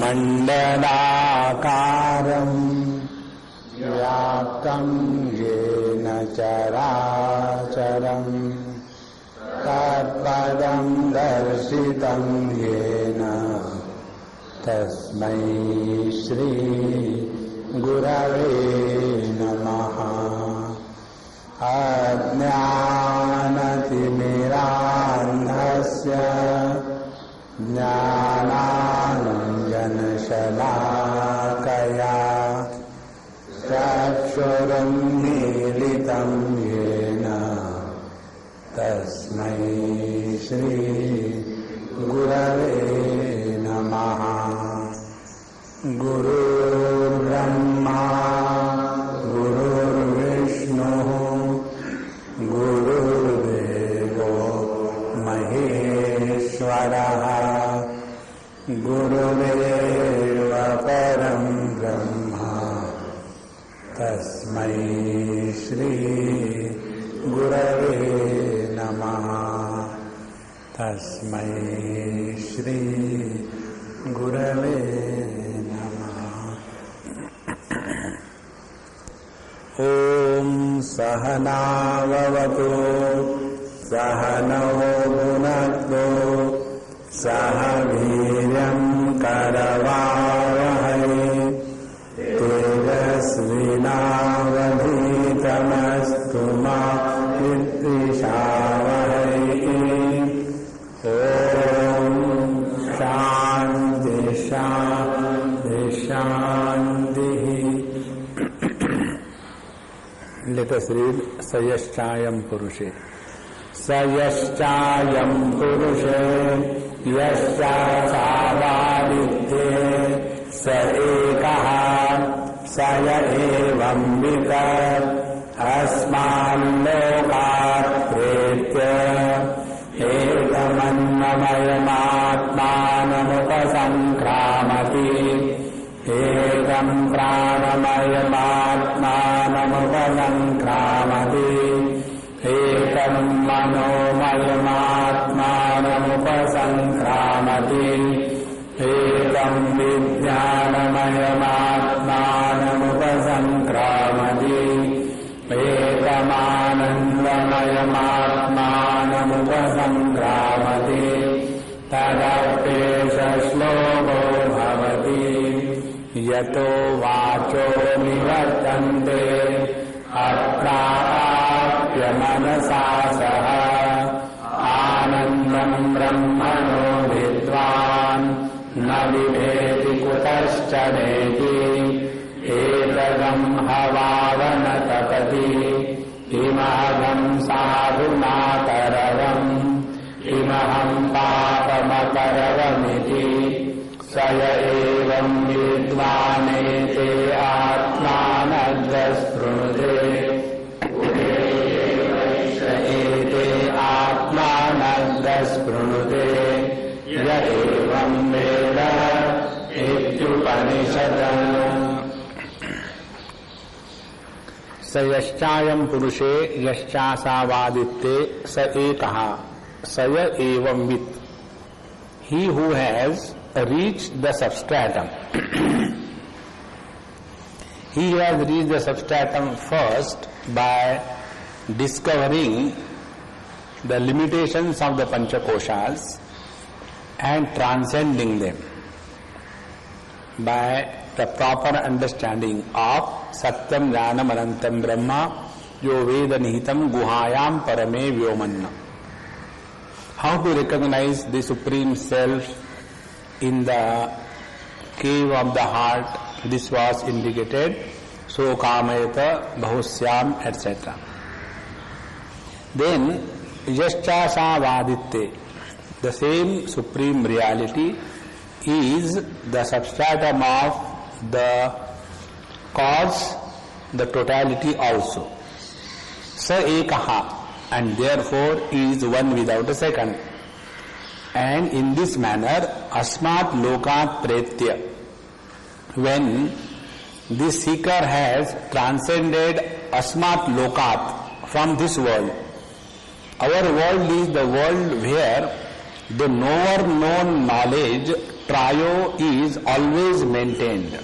मंडलाकारं व्याप्तं येन चराचरं तत्पदं दर्शितं येन तस्मै श्री गुरवे नमः। अज्ञानतिमिरान्धस्य ज्ञानाञ्जनशलाकया चक्षुरुन्मीलितं येन तस्मै श्री गुरवे नमः। गुरुर्ब्रह्मा गुरुर्विष्णुः गुरुर्देवो महेश्वरः गुरुरेव परं ब्रह्म तस्मै श्री गुरवे नमः। तस्मै श्री गुरवे नमः। ॐ सहनाववतु सहनौ भुनक्तु सह वीर्यं करवावहै तेजस्विनावधीतमस्तु मा विद्विषावहै। ॐ शान्ति शान्ति शान्तिः। Let us read Sayashchayam Purushe. Sayashchayam Purushe Yashchasavaditye Sa ekaha Saya evam vitat Asman lokat pretya Ekamannamayamaatmanamupasangkramati Ekam pranamayamatmanamupasangkramati Ekam manomayamatmanamupasangkramati Ekam vijnanamayamaatmanamupasangkramati Ekam anandamayamatmanamupasangkramati Tadapesha shloko bhavati Yato vacho nivartante Apraapya manasa saha Anandam brahmano vidvan Na vibheti kutaschaneti Etagam havavana tapati Imaham sadhuna taravam Imaham papamakaravamiti Saya evam vidvanete atmanadasprunute Ete atmanadasprunute Ya evam veda ityupanishadam. Sayashchayam Purushe Yashchasavaditye Sa ekaha Saya evam vid. He who has reached the substratum. He has reached the substratum first by discovering the limitations of the Panchakoshas and transcending them by the proper understanding of Satyam Jnanam Anantam Brahma Yo Veda Nihitam Guhayam Parame Vyomanna. How to recognize the Supreme Self in the cave of the heart, this was indicated, so kamayata bahusyam, etc. Then, Yashchasavaditye, the same Supreme Reality is the substratum of the cause, the totality also. Sa ekaha, and therefore is one without a second. And in this manner, asmat lokat pretya, when this seeker has transcended asmat lokat, from this world. Our world is the world where the knower known knowledge trio is always maintained.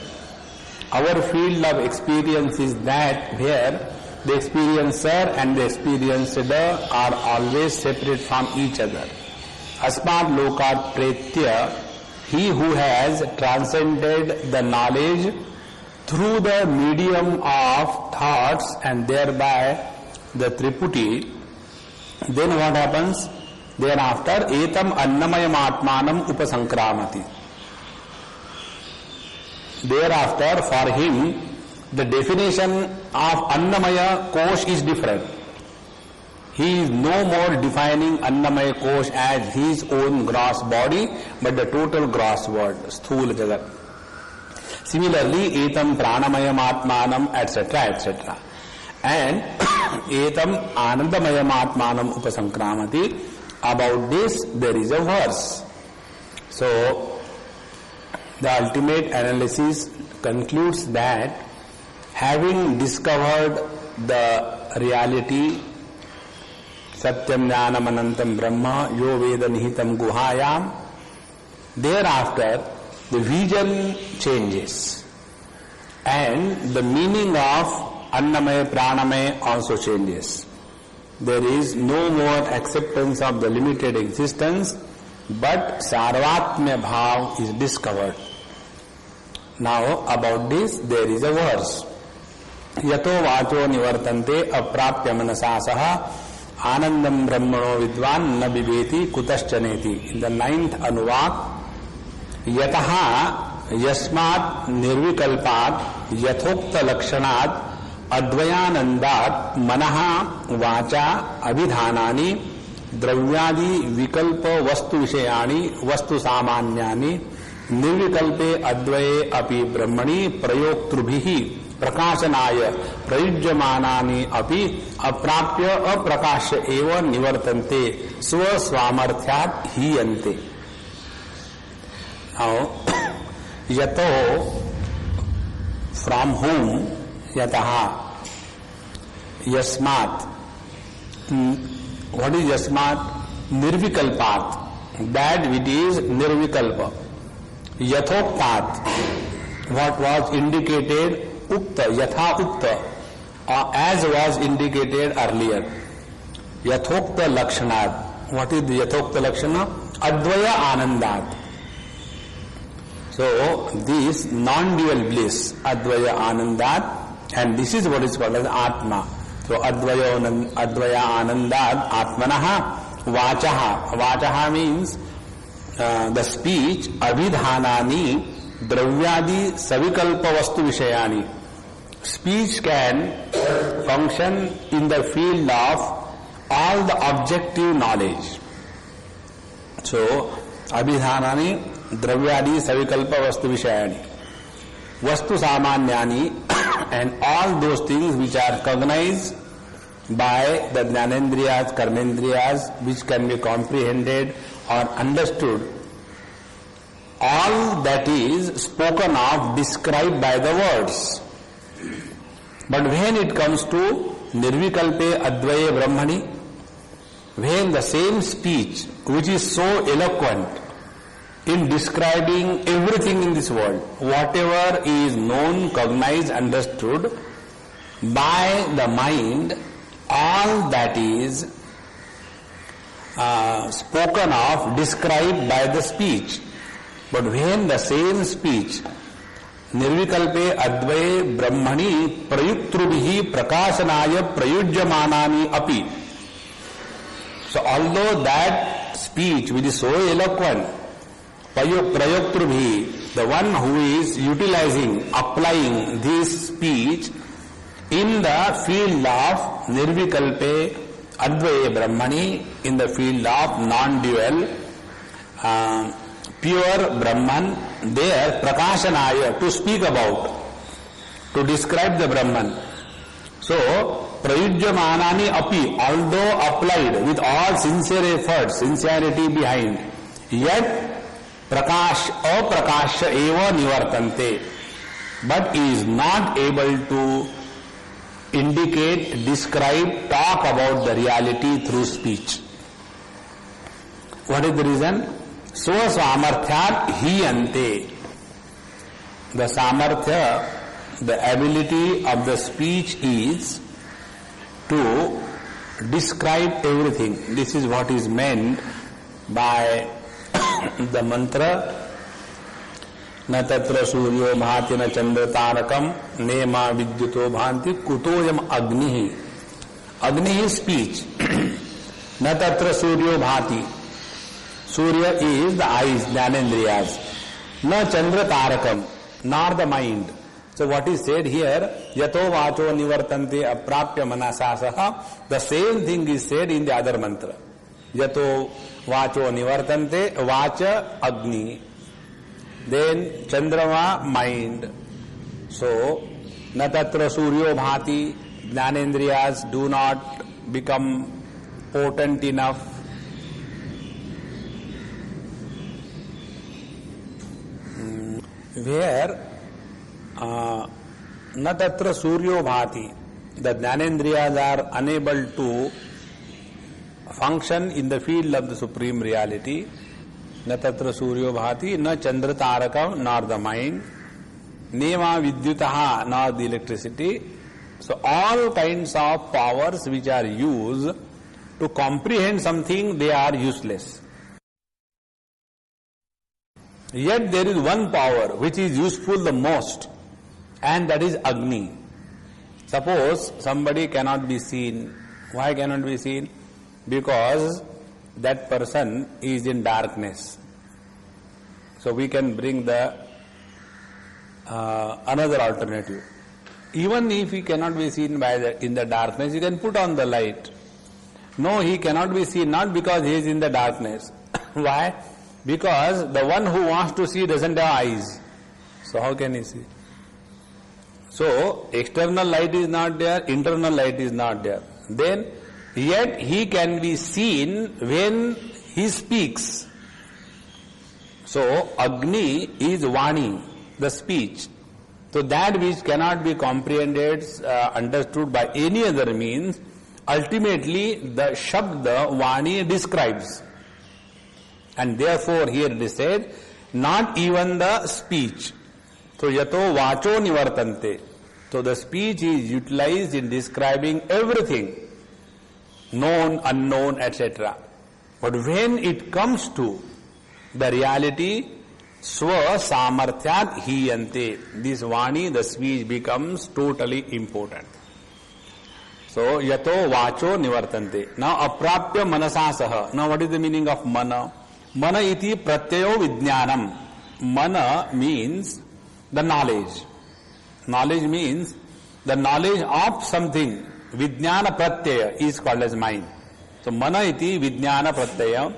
Our field of experience is that where the experiencer and the experienced are always separate from each other. Asmat lokat pretya, he who has transcended the knowledge through the medium of thoughts and thereby the Triputi, then what happens? Thereafter, etam annamayam atmanam upasankramati. Thereafter, for him, the definition of Annamaya Kosh is different. He is no more defining Annamaya Kosh as his own gross body, but the total gross world, Sthula Jagat. Similarly, etam pranamayam atmanam, etc., etc. And etam anandamayam atmanam upasankramati. About this, there is a verse. So, the ultimate analysis concludes that having discovered the reality, Satyam Jnanam Anantam Brahma, Yo Veda Nihitam Guhayam, thereafter the vision changes and the meaning of Annamaya Pranamaya also changes. There is no more acceptance of the limited existence, but Sarvatmya Bhav is discovered. Now, about this, there is a verse. Yato vacho nivartante aprapya manasa saha anandam brahmano vidvan na bibeti kutaschaneti. In the 9th anuvak, yataha yasmat nirvikalpat yathokta lakshanat advayanandat manaha vacha abhidhanani द्रव्यादि विकल्प वस्तु विषयाणि वस्तु सामान्यानि निर्विकल्पे अद्वये अपि ब्रह्मणि प्रयोक्तृभिः प्रकाशनाय प्रयुज्यमानानि अपि अप्राप्य अप्रकाश्य एव निवर्तन्ते स्व स्वामर्थ्यात् हीयन्ते. Now, yato, from whom, yataha, yasmat. What is yasmat? Nirvikalpat. That which is nirvikalpa. Yathoktat. What was indicated, ukta, yatha ukta, as was indicated earlier. Yathokta lakshanat. What is the yathokta lakshana? Advaya anandat. So, this non-dual bliss, advaya anandat, and this is what is called as atma. So, advaya anandat atmanaha vachaha. Vachaha means the speech, abhidhanani dravyadi savikalpa vastu vishayani. Speech can function in the field of all the objective knowledge. So, abhidhanani dravyadi savikalpa vastu vishayani. Vastu samanyani, and all those things which are cognized by the jnanendriyas, karmendriyas, which can be comprehended or understood, all that is spoken of, described by the words. But when it comes to nirvikalpe advaye brahmani, when the same speech which is so eloquent in describing everything in this world, whatever is known, cognized, understood by the mind, all that is spoken of, described by the speech. But when the same speech, nirvikalpe advaye brahmani prayuktrubihi prakashanaya prayujyamanani api. So although that speech which is so eloquent, prayoktrubihi, the one who is utilizing, applying this speech in the field of nirvikalpe advaye brahmani, in the field of non-dual pure Brahman, there prakashanaya, to speak about, to describe the Brahman. So, prayujyamanani api, although applied with all sincere efforts, sincerity behind, yet aprakashya eva nivartante, but is not able to indicate, describe, talk about the reality through speech. What is the reason? Swa samarthyat hiyante. The samarthya, the ability of the speech is to describe everything. This is what is meant by the mantra न तत्र सूर्यो भाति न चंद्र तारकम नेमा विद्युतो भांति कुतोयम अग्नि. अग्नि is speech. न तत्र सूर्यो भाति. Surya is the eyes, Jnanendriyas. Na Chandra Tarakam, nor the mind. So what is said here, Yato Vacho Nivartante Aprapya Manasasaha, the same thing is said in the other mantra. Yato Vacho Nivartante, Vacha Agni. Then Chandrama, mind. So, Na Tatra Suryo Bhati, Jnanendriyas do not become potent enough. Where Na Tatra Suryo Bhati, the Jnanendriyas are unable to function in the field of the Supreme Reality. Na Tatra Suryo Bhati, na Chandra Tarakam, nor the mind, Nema Vidyutaha, nor the electricity. So all kinds of powers which are used to comprehend something, they are useless. Yet there is one power which is useful the most, and that is Agni. Suppose somebody cannot be seen. Why cannot be seen? Because that person is in darkness. So we can bring the another alternative. Even if he cannot be seen in the darkness, you can put on the light. No, he cannot be seen, not because he is in the darkness. Why? Because the one who wants to see doesn't have eyes. So how can he see? So external light is not there, internal light is not there. Then yet he can be seen when he speaks. So Agni is Vani, the speech. So that which cannot be comprehended, understood by any other means, ultimately the Shabda Vani describes. And therefore here it is said, not even the speech. So Yato Vacho Nivartante. So the speech is utilized in describing everything, known, unknown, etc. But when it comes to the reality, Swa Samarthyat Hiyante, this Vani, the speech becomes totally important. So Yato Vacho Nivartante. Now Aprapya Manasasaha. Now what is the meaning of Mana? Mana iti pratyayo vijnanam. Mana means the knowledge. Knowledge means the knowledge of something. Vijnana pratyaya is called as mind. So mana iti vijnana pratyaya.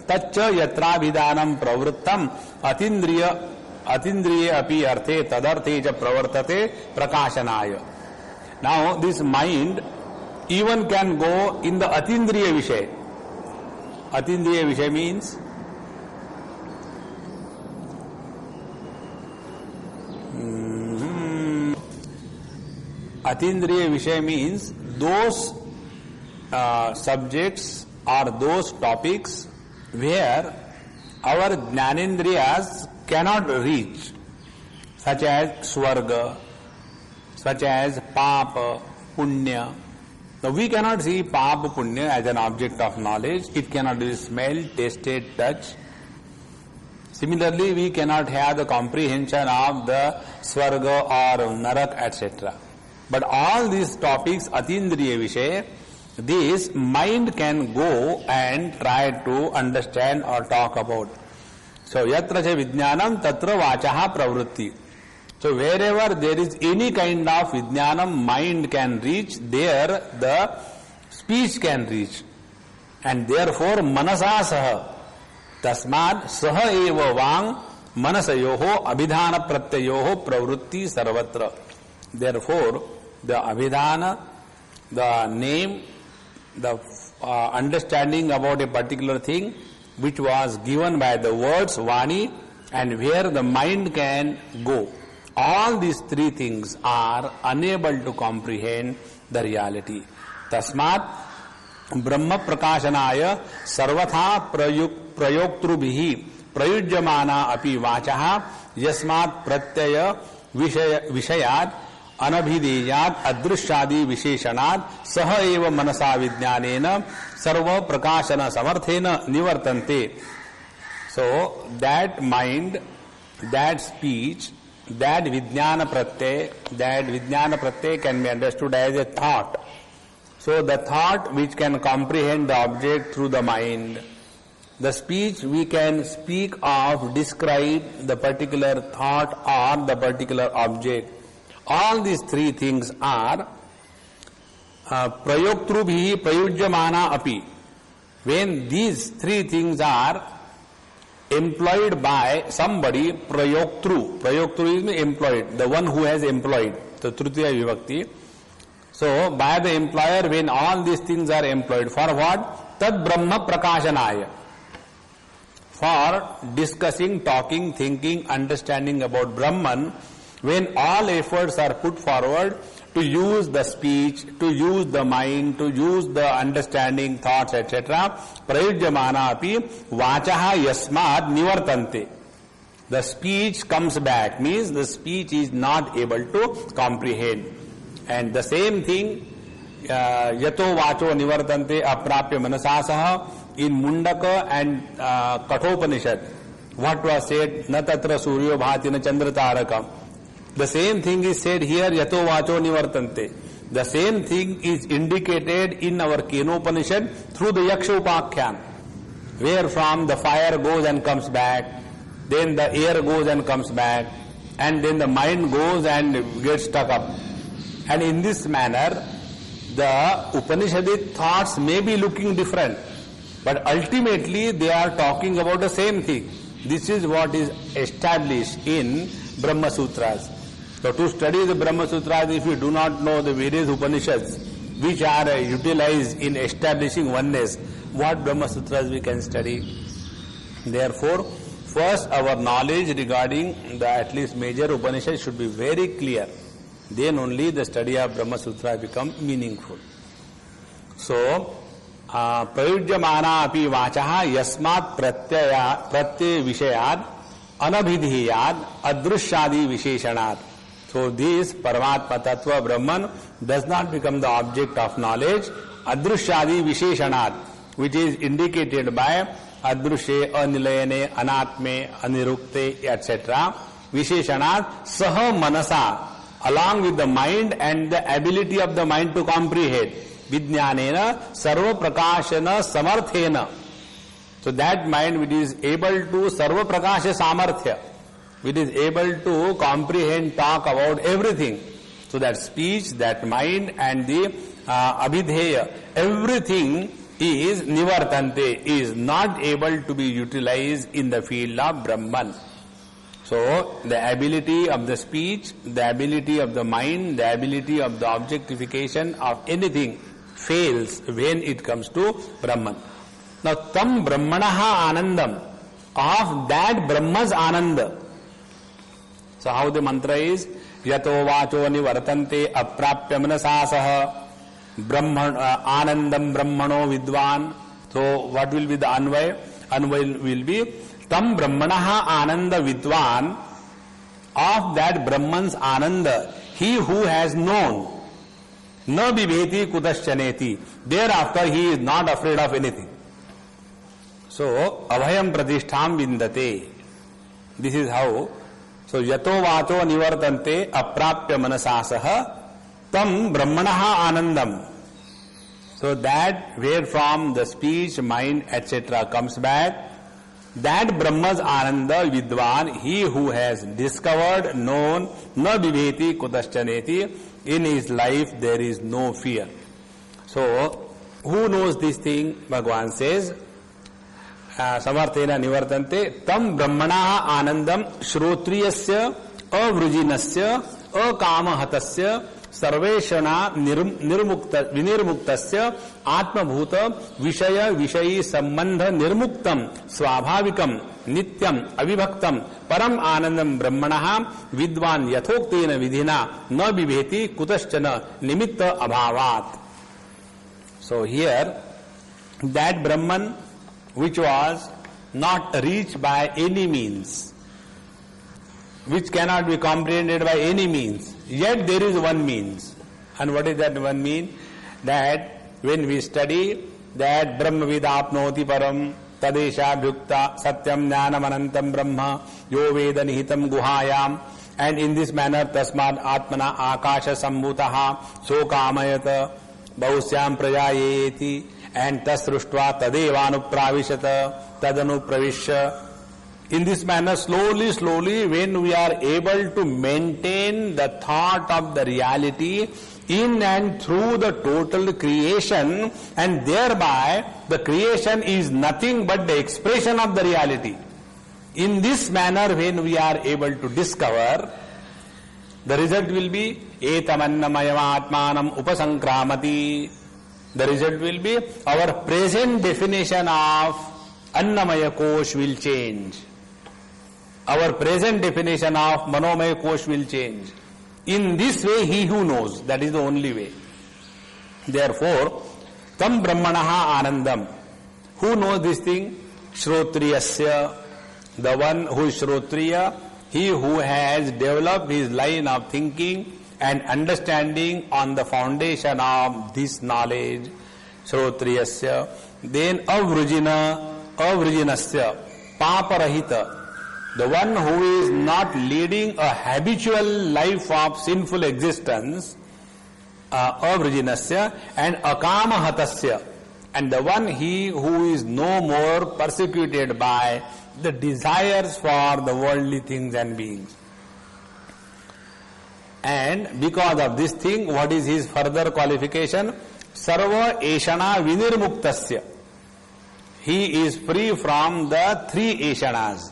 Taccha yatra vidhanam pravrittam atindriya api arthe tadarthe cha pravartate prakashanaya. Now this mind even can go in the atindriya vishay. Atindriya vishay means Atindriya Vishay means those subjects or those topics where our Jnanendriyas cannot reach, such as Swarga, such as Papa, Punya. Now we cannot see Papa, Punya as an object of knowledge. It cannot be smelled, tasted, touched. Similarly, we cannot have the comprehension of the Swarga or Narak, etc. But all these topics, Atindriya Vishay, this mind can go and try to understand or talk about. So, yatra cha vijnanam tatra vachaha pravritti. So, wherever there is any kind of vijnanam, mind can reach, there the speech can reach. And therefore, manasasaha. Tasmad saha eva vang manasayoho abhidhana pratyayoho pravritti sarvatra. Therefore, the abhidhana, the name, the understanding about a particular thing which was given by the words Vani, and where the mind can go. All these three things are unable to comprehend the reality. Tasmat ब्रह्म प्रकाशनाय सर्वथा प्रयोक्तृभिः प्रयुज्यमाना अपि वाचः यस्मात् प्रत्यय विषयात् अनभिधेयात् अदृश्यादि विशेषणात् सह एव मनसा विज्ञानेन सर्व प्रकाशन समर्थेन निवर्तन्ते. So that mind, that speech, that vijnana pratyay can be understood as a thought. So the thought which can comprehend the object through the mind, the speech we can speak of, describe the particular thought or the particular object. All these three things are prayoktrubihi prayujyamana api. When these three things are employed by somebody, prayoktru is employed, the one who has employed, the tritiya vibhakti. So by the employer, when all these things are employed, for what? Tad brahma prakashanaya. For discussing, talking, thinking, understanding about Brahman, when all efforts are put forward to use the speech, to use the mind, to use the understanding, thoughts, etc., prayujyamana api vachaha yasmad nivartante. The speech comes back, means the speech is not able to comprehend. And the same thing, yato vacho nivartante aprapya manasasaha, in Mundaka and Kathopanishad, what was said, na tatra suryo bhati na chandra taraka. The same thing is said here, yato vacho nivartante. The same thing is indicated in our Kenopanishad through the Yaksha Upakhyan, where from the fire goes and comes back, then the air goes and comes back, and then the mind goes and gets stuck up. And in this manner, the Upanishadic thoughts may be looking different, but ultimately they are talking about the same thing. This is what is established in Brahma Sutras. So to study the Brahma Sutras, if you do not know the various Upanishads which are utilized in establishing oneness, what Brahma Sutras we can study? Therefore, first our knowledge regarding the at least major Upanishads should be very clear. Then only the study of Brahma Sutra become meaningful. So, prayujyamana api vachaha yasmat pratyay vishayad anabhidhiyad adrushyadi visheshanat. So this Paramatma Tattva Brahman does not become the object of knowledge, adrushyadi visheshanat, which is indicated by adrushe, anilayane, anatme, anirukte, etc. Visheshanat saha manasa, along with the mind and the ability of the mind to comprehend. Vijnanena sarva prakashana samarthena. So that mind which is able to sarva prakasha samarthya, which is able to comprehend, talk about everything. So that speech, that mind and the abhidheya, everything is nivartante, is not able to be utilized in the field of Brahman. So the ability of the speech, the ability of the mind, the ability of the objectification of anything fails when it comes to Brahman. Now tam brahmanaha anandam, of that Brahma's ananda. So how the mantra is? Yato vacho nivartante aprapya manasasaha brahman anandam brahmano vidvan. So what will be the anvay? Anvay will be tam brahmanaha ananda vidvan, of that Brahman's ananda, he who has known, na bibheti kudaschaneti, thereafter he is not afraid of anything. So abhayam pratishtham vindate. This is how. So yato vacho nivartante aprapya manasasaha tam brahmanaha anandam. So that where from the speech, mind, etc. comes back, that Brahma's ananda vidwan, he who has discovered, known, na bibheti kudaschaneti, in his life there is no fear. So who knows this thing? Bhagavan says, samarthena nivartante tam brahmanaha anandam shrotriyasya avrujinasya akamahatasya sarveshana vinirmuktasya atmabhuta vishaya vishayi sambandha nirmuktam swabhavikam nityam avibhaktam param anandam brahmanaha vidvan yathoktena vidhina na bibheti kutaschana nimitta abhavat. So here that Brahman which was not reached by any means, which cannot be comprehended by any means, yet there is one means. And what is that one mean? That when we study that Brahma vidapnoti param tadesha bhukta satyam jnanam anantam brahma yo veda nihitam guhayam, and in this manner tasmad atmana akasha sambhutaha so kamayata bahusyam prajayeti, and tasruštva tadevanupravishata tadanupravishya. In this manner, slowly, when we are able to maintain the thought of the reality in and through the total creation, and thereby the creation is nothing but the expression of the reality. In this manner, when we are able to discover, the result will be etamannamaya atmanam upasankramati. The result will be our present definition of annamaya kosh will change. Our present definition of manomaya kosh will change. In this way, he who knows, that is the only way. Therefore, tam brahmanaha anandam. Who knows this thing? Shrotriyasya. The one who is Shrotriya, he who has developed his line of thinking and understanding on the foundation of this knowledge. Shrotriyasya. Then avrijinasya, paparahita. The one who is not leading a habitual life of sinful existence, avrijinasya, and akamahatasya, and the one he who is no more persecuted by the desires for the worldly things and beings. And because of this thing, what is his further qualification? Sarva eshana vinirmuktasya. He is free from the three eshanas.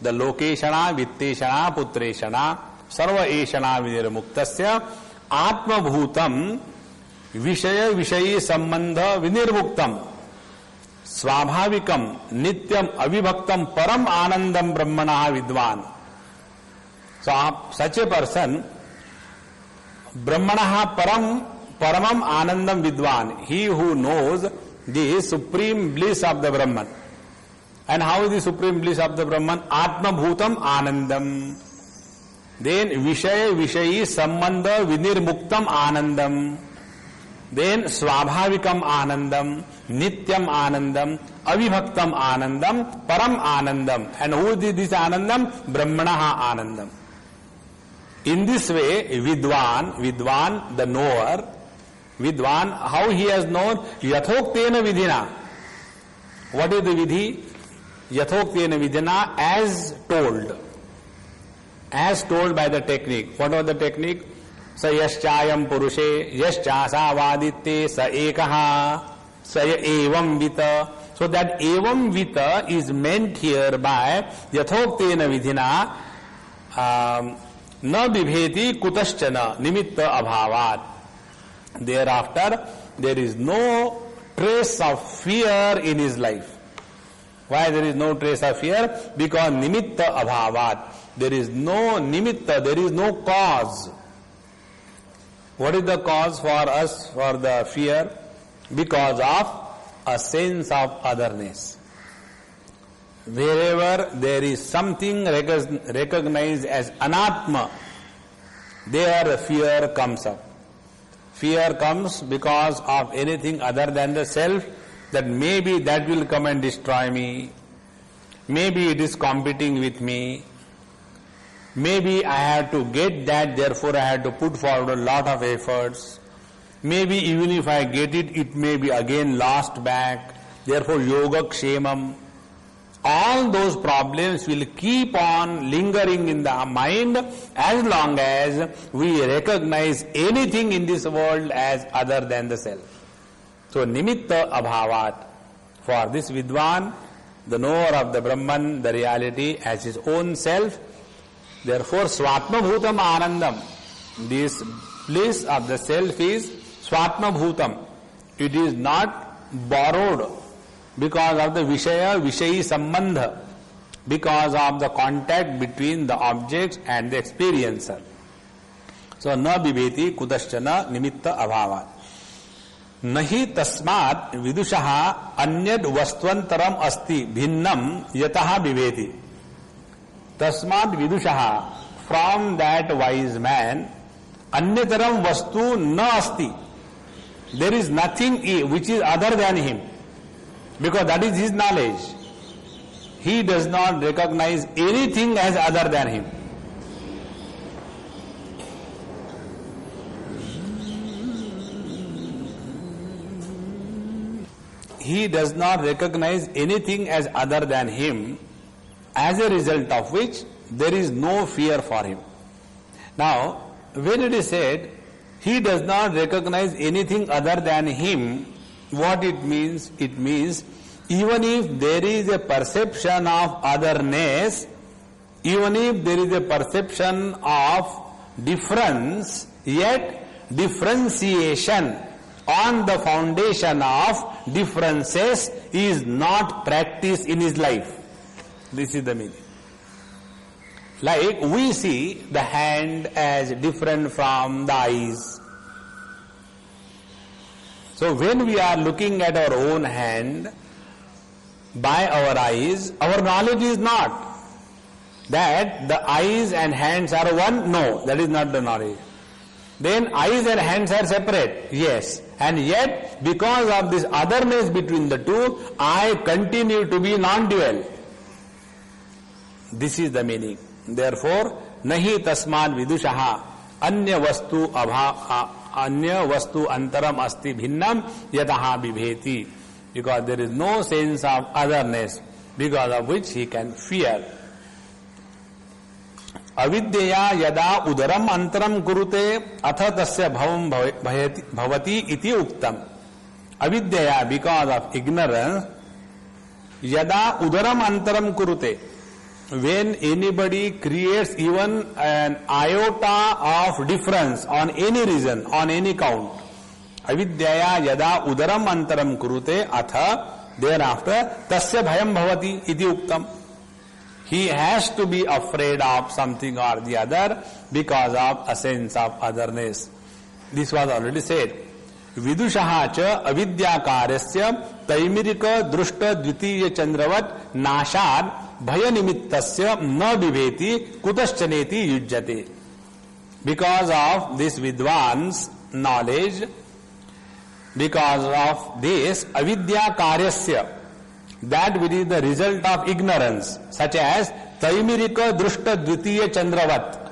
The lokeshana, vitteshana, putreshana, sarva eshana vinirmuktasya, atma bhutam, vishaya vishayi sambandha vinirmuktam, swabhavikam, nityam avibhaktam, param anandam brahmana vidvan. So, such a person, brahmana paramam anandam vidvan, he who knows the supreme bliss of the Brahman. And how is the supreme bliss of the Brahman? Atma bhutam anandam. Then vishaya vishayi sambandha vinirmuktam anandam. Then swabhavikam anandam, nityam anandam, avibhaktam anandam, param anandam. And who is this anandam? Brahmanaha anandam. In this way, vidwan, the knower, vidwan, how he has known? Yathoktena vidhina. What is the vidhi? Yathoktena vidhina, as told by the technique. What was the technique? Sa yaschayam purushe, yaschasa vaditte, sa ekaha, sa evam vita. So that evam vita is meant here by yathoktena vidhina, na bibheti kutaschana nimitta abhavat. Thereafter, there is no trace of fear in his life. Why there is no trace of fear? Because nimitta abhavat. There is no nimitta, there is no cause. What is the cause for us for the fear? Because of a sense of otherness. Wherever there is something recognized as anatma, there fear comes up. Fear comes because of anything other than the self, that maybe that will come and destroy me. Maybe it is competing with me. Maybe I have to get that, therefore I have to put forward a lot of efforts. Maybe even if I get it, it may be again lost back. Therefore yoga kshemam. All those problems will keep on lingering in the mind as long as we recognize anything in this world as other than the self. So nimitta abhavat. For this vidwan, the knower of the Brahman, the reality as his own self, therefore swatma bhutam anandam. This bliss of the self is swatma bhutam. It is not borrowed because of the vishayi sambandha, because of the contact between the objects and the experiencer. So na bibheti kudaschana nimitta abhavat. नहि तस्मात् विदुषः अन्यद् वस्त्वन्तरम् अस्ति भिन्नं यतः बिभेति. तस्मात् विदुषः, from that wise man, अन्यतरम वस्तु न अस्ति. There is nothing which is other than him, because that is his knowledge. He does not recognize anything as other than him. He does not recognize anything as other than him, as a result of which there is no fear for him. Now, when it is said, he does not recognize anything other than him, what it means? It means, even if there is a perception of otherness, even if there is a perception of difference, yet differentiation on the foundation of differences is not practiced in his life. This is the meaning. Like we see the hand as different from the eyes. So when we are looking at our own hand by our eyes, our knowledge is not that the eyes and hands are one. No, that is not the knowledge. Then eyes and hands are separate. Yes. And yet, because of this otherness between the two, I continue to be non-dual. This is the meaning. Therefore, nahi tasmad vidushah anya vastu antaram asti bhinnam yataha bibheti. Because there is no sense of otherness, because of which he can fear. Avidya yada udaram antaram kurute atha tasya bhavam bhavati iti uktam. Avidya, because of ignorance, yada udaram antaram kurute. When anybody creates even an iota of difference on any reason, on any count, avidyaya yada udaram antaram kurute atha, thereafter tasya bhayam bhavati iti uktam. He has to be afraid of something or the other because of a sense of otherness. This was already said. Vidushaha cha avidyakaryasya taimirika drushta dvitiya chandраvat nashad bhaya nimittasya na biveti kutaschaneti yujjate. Because of this Vidwan's knowledge, because of this avidya karyasya, that which is the result of ignorance, such as taimirika drushta dvitiya chandраvat,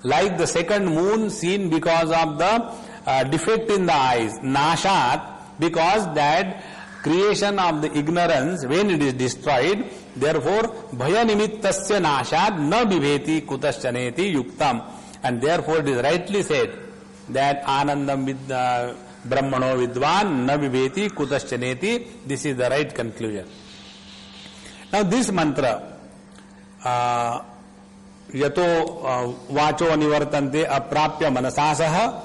like the second moon seen because of the defect in the eyes, nashat, because that creation of the ignorance, when it is destroyed, therefore bhaya nimittasya nashat na biveti kutaschaneti yuktam. And therefore it is rightly said that anandam vid brahmano vidvan na biveti kutaschaneti. This is the right conclusion. Now this mantra yato vacho nivartante aprapya manasasaha,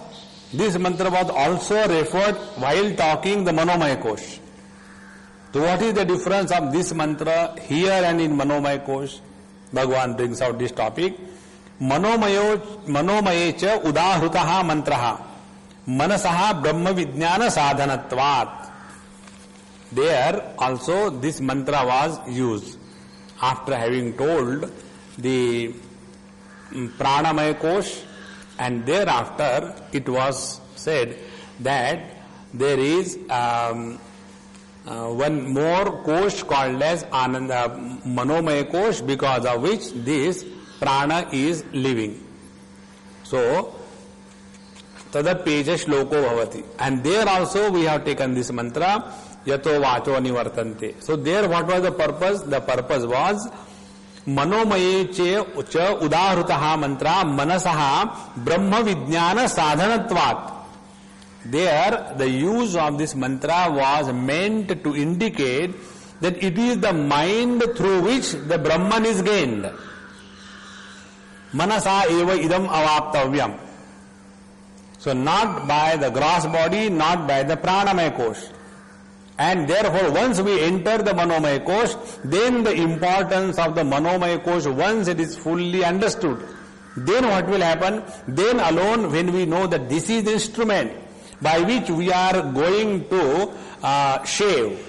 this mantra was also referred while talking the Manomaya Kosh. So what is the difference of this mantra here and in Manomaya Kosh? Bhagavan brings out this topic. Manomaye cha udahrutaha mantraha manasaha brahma vijnana sadhanatvat. There also this mantra was used after having told the Pranamaya Kosh, and thereafter it was said that there is one more kosh called as Ananda Manomaya Kosh, because of which this prana is living. So tadapyeja shloko bhavati. And there also we have taken this mantra yato vacho nivartante. So there what was the purpose? The purpose was Manomaye cha udahrutaha mantra manasaha brahma vijnana sadhanatvat. There the use of this mantra was meant to indicate that it is the mind through which the Brahman is gained. Manasa eva idam avaptavyam. So not by the gross body, not by the pranamaya kosh. And therefore once we enter the Manomaya Kosh, then the importance of the Manomaya Kosh, once it is fully understood, then what will happen? Then alone when we know that this is the instrument by which we are going to shave.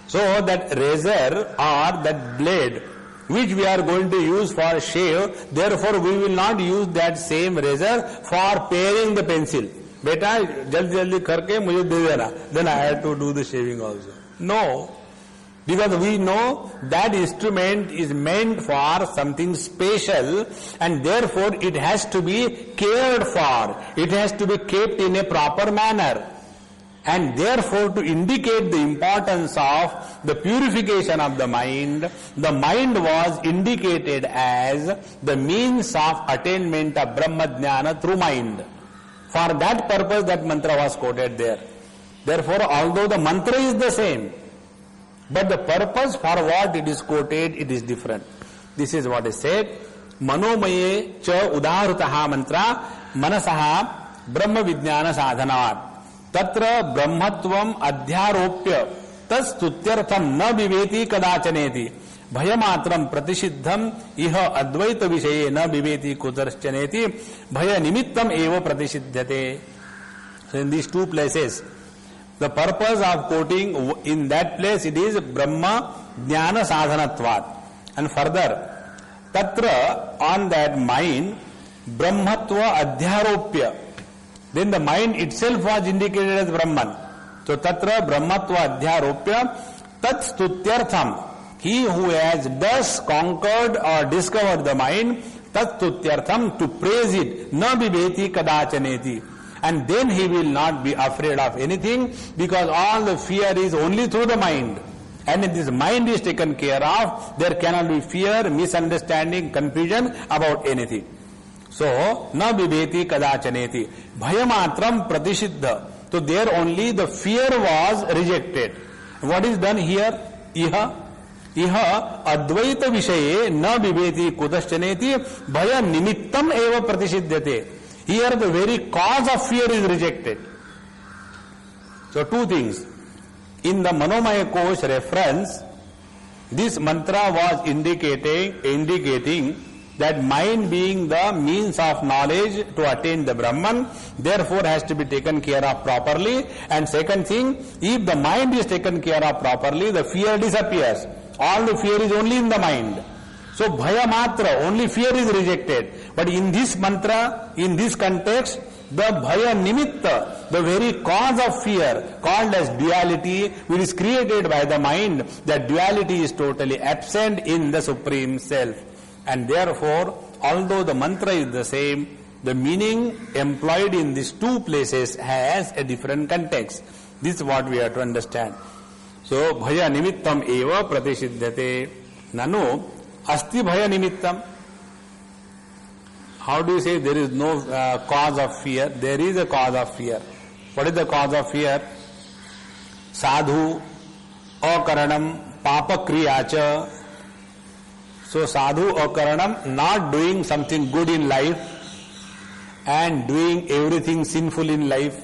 So that razor or that blade which we are going to use for shave, therefore we will not use that same razor for paring the pencil. Beta, jaldi karke mujhe de dena. Then I have to do the shaving also. No. Because we know that instrument is meant for something special and therefore it has to be cared for. It has to be kept in a proper manner. And therefore to indicate the importance of the purification of the mind was indicated as the means of attainment of Brahma Jnana through mind. For that purpose that mantra was quoted there. Therefore, although the mantra is the same, but the purpose for what it is quoted, it is different. This is what is said. Manomaye cha udarutaha mantra manasaha brahma vijnana sadhanat. Tatra brahmatvam adhyaropya tastutyartham na viveti kadachaneti. Bhayamatram pratisiddham iha advaita vishaye na viveti kutarschaneti. Bhaya nimittam eva pratisiddhate. So in these two places, the purpose of quoting in that place, it is Brahma Jnana Sadhanatvat. And further, Tatra, on that mind, Brahmatva Adhyaropya. Then the mind itself was indicated as Brahman. So Tatra Brahmatva Adhyaropya Tat Stutyartham. He who has thus conquered or discovered the mind, Tat Stutyartham, to praise it, Na Bibeti Kadachaneti. And then he will not be afraid of anything, because all the fear is only through the mind. And if this mind is taken care of, there cannot be fear, misunderstanding, confusion about anything. So, na bibeti kadachaneti. Bhayamatram pratisiddha. So there only the fear was rejected. What is done here? Iha advaita vishaye na bibeti kudaschaneti bhaya nimittam eva pratisiddhate. Here the very cause of fear is rejected. So two things. In the Manomaya Kosh reference, this mantra was indicating that mind being the means of knowledge to attain the Brahman, therefore has to be taken care of properly. And second thing, if the mind is taken care of properly, the fear disappears. All the fear is only in the mind. So bhaya matra, only fear is rejected. But in this mantra, in this context, the bhaya nimitta, the very cause of fear, called as duality, which is created by the mind, that duality is totally absent in the Supreme Self. And therefore, although the mantra is the same, the meaning employed in these two places has a different context. This is what we have to understand. So, bhaya nimittam eva pratisiddhate. Nanu asti bhaya nimittam. How do you say there is no cause of fear? There is a cause of fear. What is the cause of fear? Sadhu, akaranam, papa kriyacha. So sadhu akaranam, not doing something good in life and doing everything sinful in life.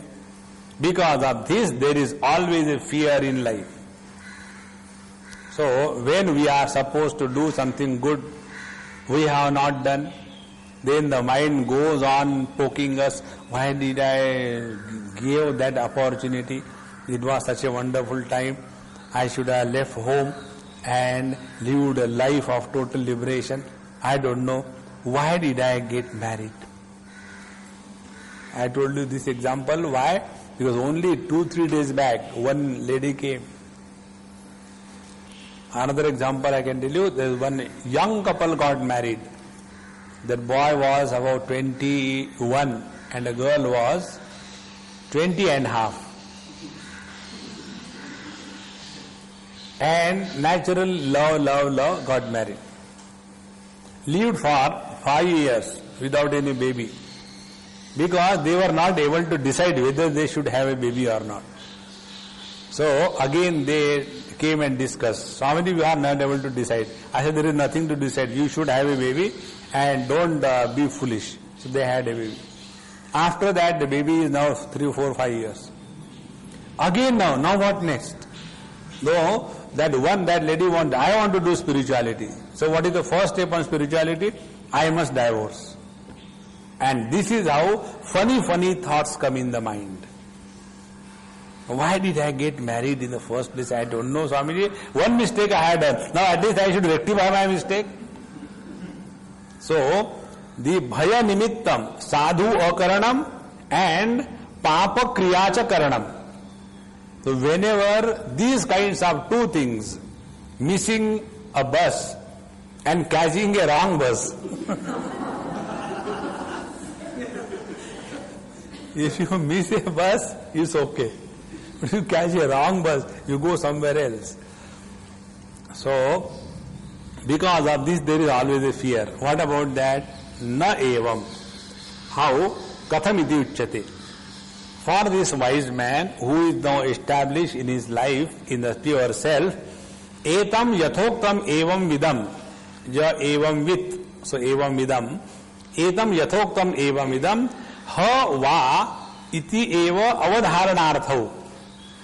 Because of this, there is always a fear in life. So when we are supposed to do something good, we have not done, then the mind goes on poking us. Why did I give that opportunity? It was such a wonderful time. I should have left home and lived a life of total liberation. I don't know. Why did I get married? I told you this example. Why? Because only 2-3 days back, one lady came. Another example I can tell you, there is one young couple got married. That boy was about 21 and the girl was 20 and half. And natural love got married. Lived for 5 years without any baby. Because they were not able to decide whether they should have a baby or not. So again they came and discussed. Swamiji, we are not able to decide. I said, there is nothing to decide. You should have a baby and don't be foolish. So they had a baby. After that, the baby is now 3, 4, 5 years. Again now what next? Though that lady I want to do spirituality. So what is the first step on spirituality? I must divorce. And this is how funny thoughts come in the mind. Why did I get married in the first place? I don't know, Swamiji. One mistake I had done. Now at least I should rectify my mistake. So, the bhaya nimittam, sadhu akaranam and papa kriyacha karanam. So whenever these kinds of two things, missing a bus and catching a wrong bus, if you miss a bus, it's okay. If you catch a wrong bus, you go somewhere else. So, because of this, there is always a fear. What about that? Na evam. How? Katham iti uchyate. For this wise man who is now established in his life in the pure self, etam yathoktam evam vidam. Ja evam vit. So evam vidam. Etam yathoktam evam vidam. Ha va iti eva avadharanarthau.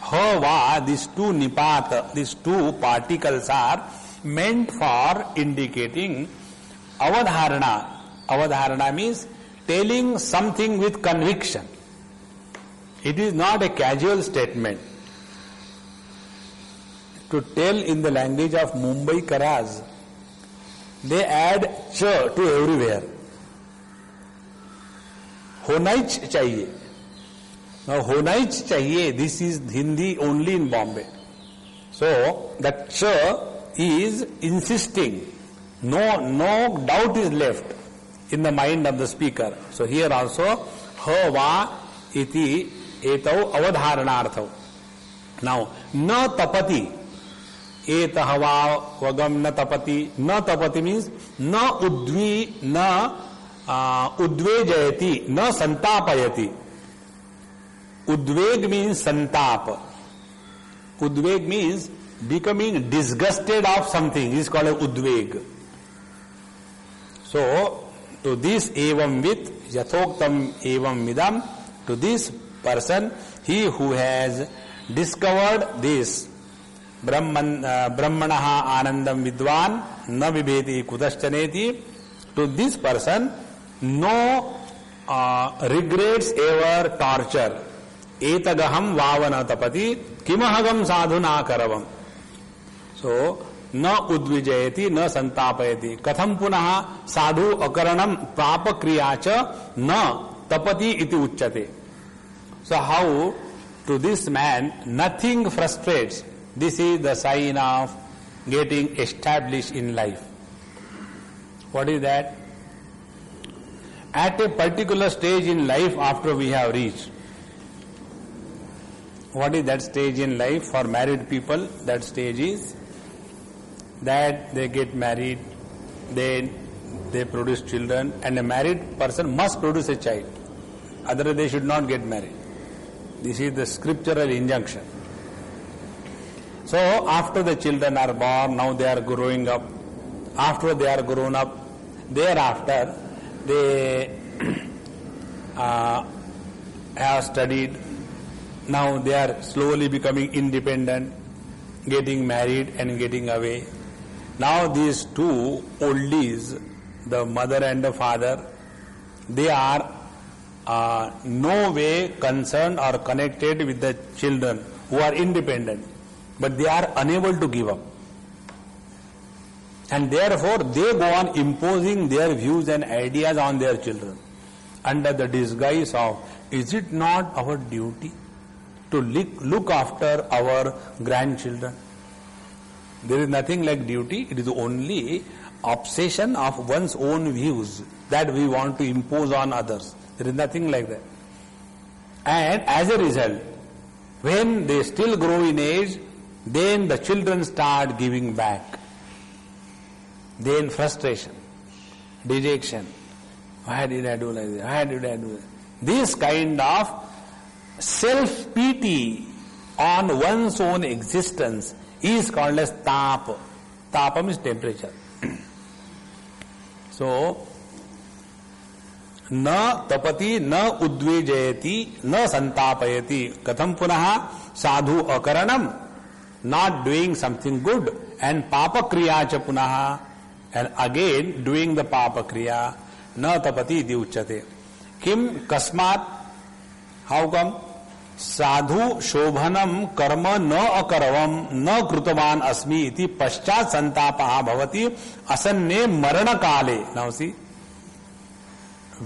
Ha va, these two nipat, these two particles are meant for indicating avadharana. Avadharana means telling something with conviction. It is not a casual statement. To tell in the language of Mumbai Karaz, they add ch to everywhere. Honaich chahiye. Now honaich chahiye, this is Hindi only in Bombay. So that ch is insisting. No doubt is left in the mind of the speaker. So here also ha va iti etau avadharanarthau. Now na tapati, etah va vagam na tapati. Na tapati means na udvejayati, na santapayati. Udveg means santap. Udveg means becoming disgusted of something. This is called a udveg. So, to this evam with yathoktam evam vidam, to this person, he who has discovered this brahmanaha anandam vidwan na vibheti kutaschaneti, to this person no regrets ever torture. Etagaham vavana tapati kimahagam sadhuna karavam. So, na udvijayati, na santapayati. Katham punaha sadhu akaranam papa kriyacha na tapati iti uchyate. So how to this man nothing frustrates. This is the sign of getting established in life. What is that? At a particular stage in life after we have reached. What is that stage in life for married people? That stage is that they get married, then they produce children, and a married person must produce a child. Otherwise they should not get married. This is the scriptural injunction. So after the children are born, now they are growing up. After they are grown up, thereafter they have studied. Now they are slowly becoming independent, getting married and getting away. Now these two oldies, the mother and the father, they are no way concerned or connected with the children who are independent, but they are unable to give up. And therefore they go on imposing their views and ideas on their children under the disguise of, is it not our duty to look after our grandchildren? There is nothing like duty, it is only obsession of one's own views that we want to impose on others. There is nothing like that. And as a result, when they still grow in age, then the children start giving back. Then frustration, dejection. Why did I do like that? Why did I do that? This kind of self-pity on one's own existence is called as tapa. Tapa means temperature. So, na tapati, na udvejayati, na santapayati. Katham punaha sadhu akaranam, not doing something good, and papa kriyacha punaha, and again doing the papa kriya, na tapati iti uchyate. किम कस्मात, how come, साधु शोभनम कर्म न अकरवम न कृतवान अस्मि इति पश्चात संतापः भवति असन्ने मरण काले. Now see,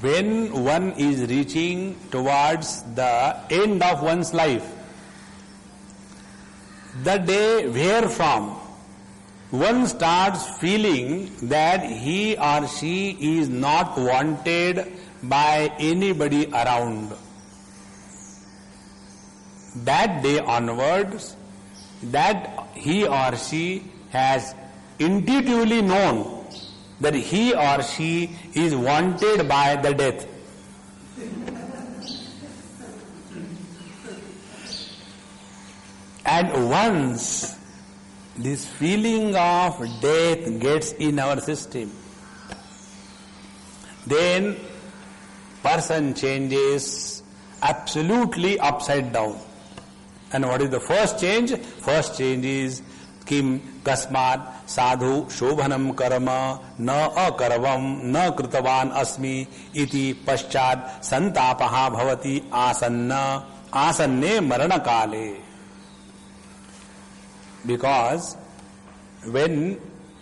when one is reaching towards the end of one's life, the day wherefrom one starts feeling that he or she is not wanted by anybody around, that day onwards, that he or she has intuitively known that he or she is wanted by the death. And once this feeling of death gets in our system, then person changes absolutely upside down. And what is the first change? First change is किम कस्मात् साधु शोभनम कर्म न अकरवम न कृतवान अस्मि इति पश्चात संतापः भवति आसन्ने मरण काले. Because when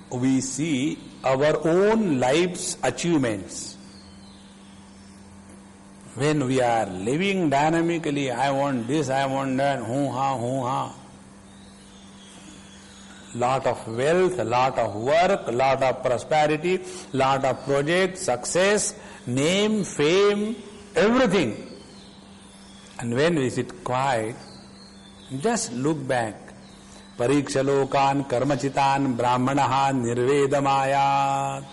we see our own life's achievements, when we are living dynamically, I want this, I want that, hoo-ha, lot of wealth, lot of work, lot of prosperity, lot of projects, success, name, fame, everything. And when we sit quiet, just look back. Parikshalokan karmachitan brahmanaha nirvedamayat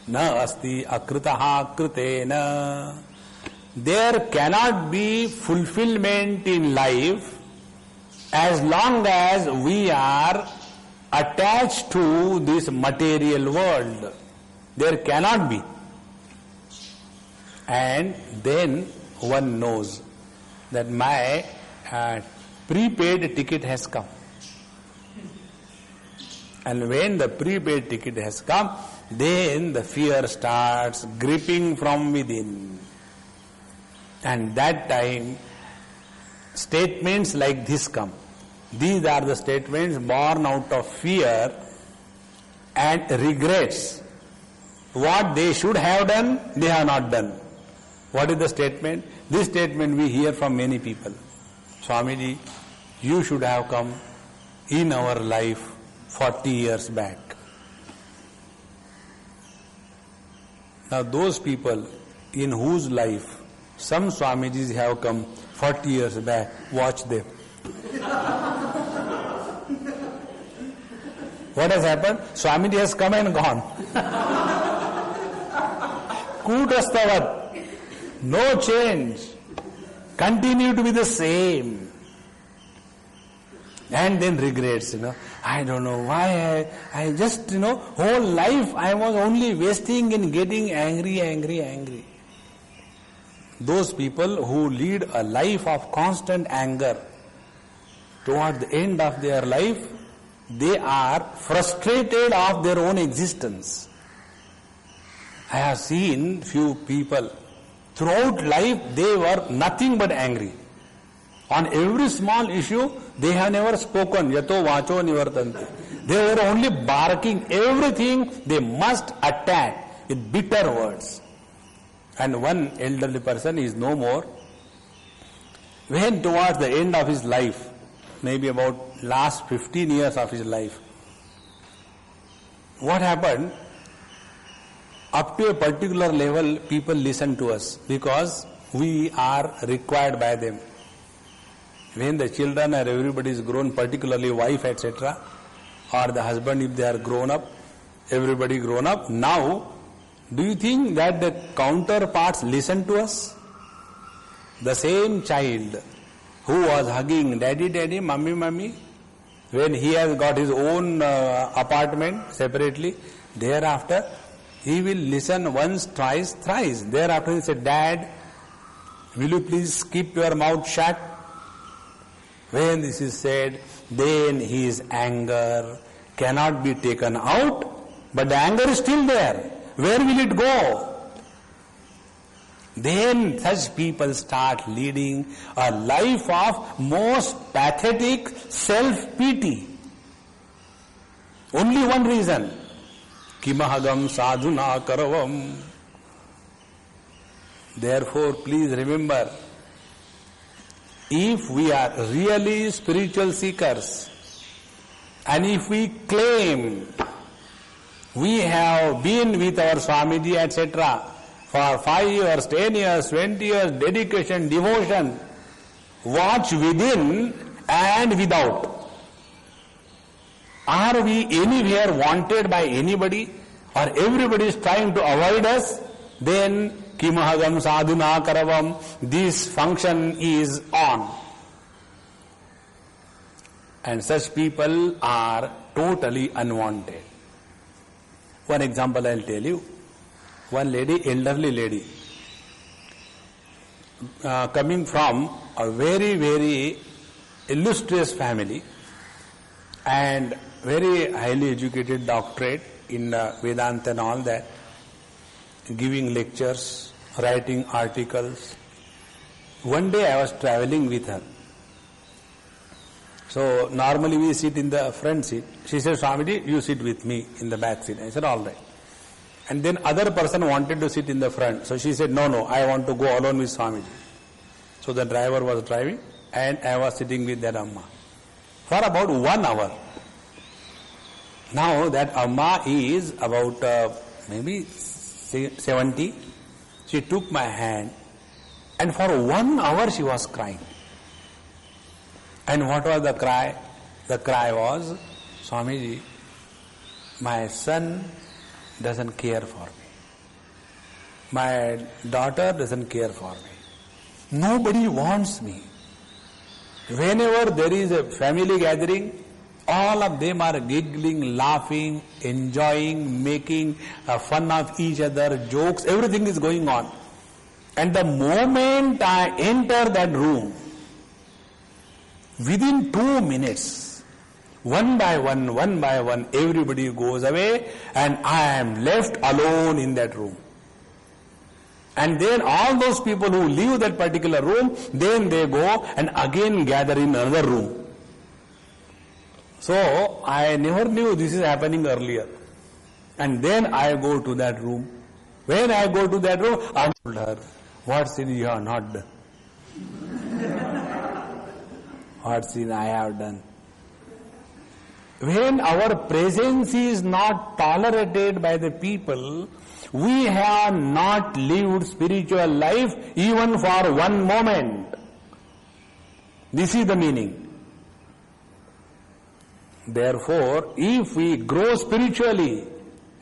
na asti akritaha kritena. There cannot be fulfillment in life as long as we are attached to this material world. There cannot be. And then one knows that my prepaid ticket has come. And when the prepaid ticket has come, then the fear starts gripping from within. And that time, statements like this come. These are the statements born out of fear and regrets. What they should have done, they have not done. What is the statement? This statement we hear from many people. Swamiji, you should have come in our life 40 years back. Now those people in whose life some Swamijis have come 40 years back, watch them. What has happened? Swamiji has come and gone. Kutastavat. No change. Continue to be the same. And then regrets, I don't know why I just, whole life I was only wasting in getting angry. Those people who lead a life of constant anger, toward the end of their life, they are frustrated of their own existence. I have seen few people, throughout life they were nothing but angry. On every small issue, they have never spoken. Yato vacho nivartanti. They were only barking. Everything they must attack with bitter words. And one elderly person is no more. When towards the end of his life, maybe about last 15 years of his life, what happened? Up to a particular level, people listen to us because we are required by them. When the children or everybody is grown, particularly wife, etc., or the husband, if they are grown up, everybody grown up, now, do you think that the counterparts listen to us? The same child who was hugging daddy, mummy, when he has got his own apartment separately, thereafter he will listen once, twice, thrice. Thereafter he said, Dad, will you please keep your mouth shut? When this is said, then his anger cannot be taken out, but the anger is still there. Where will it go? then such people start leading a life of most pathetic self-pity. Only one reason. Kimahagam sadhuna karavam. Therefore, please remember, if we are really spiritual seekers, and if we claim we have been with our Swamiji, etc., for 5 years, 10 years, 20 years, dedication, devotion, watch within and without. Are we anywhere wanted by anybody, or everybody is trying to avoid us? Then Kimahagam sadhuna karavam, this function is on. And such people are totally unwanted. One example I'll tell you. One lady, elderly lady, coming from a very, very illustrious family and very highly educated doctorate in Vedanta and all that, giving lectures, writing articles. One day I was traveling with her. So normally we sit in the front seat. She said, Swamiji, you sit with me in the back seat. I said, all right. And then other person wanted to sit in the front. So she said, no, I want to go alone with Swamiji. So the driver was driving and I was sitting with that Amma for about 1 hour. Now that Amma is about maybe 70. She took my hand and for 1 hour she was crying. And what was the cry? The cry was, Swamiji, my son doesn't care for me. My daughter doesn't care for me. Nobody wants me. Whenever there is a family gathering, all of them are giggling, laughing, enjoying, making fun of each other, jokes, everything is going on. And the moment I enter that room, within 2 minutes, one by one, everybody goes away and I am left alone in that room. And then all those people who leave that particular room, then they go and again gather in another room. So I never knew this is happening earlier. And then I go to that room. When I go to that room, I told her, what sin you have not done? What sin I have done? When our presence is not tolerated by the people, we have not lived spiritual life even for one moment. This is the meaning. Therefore, if we grow spiritually,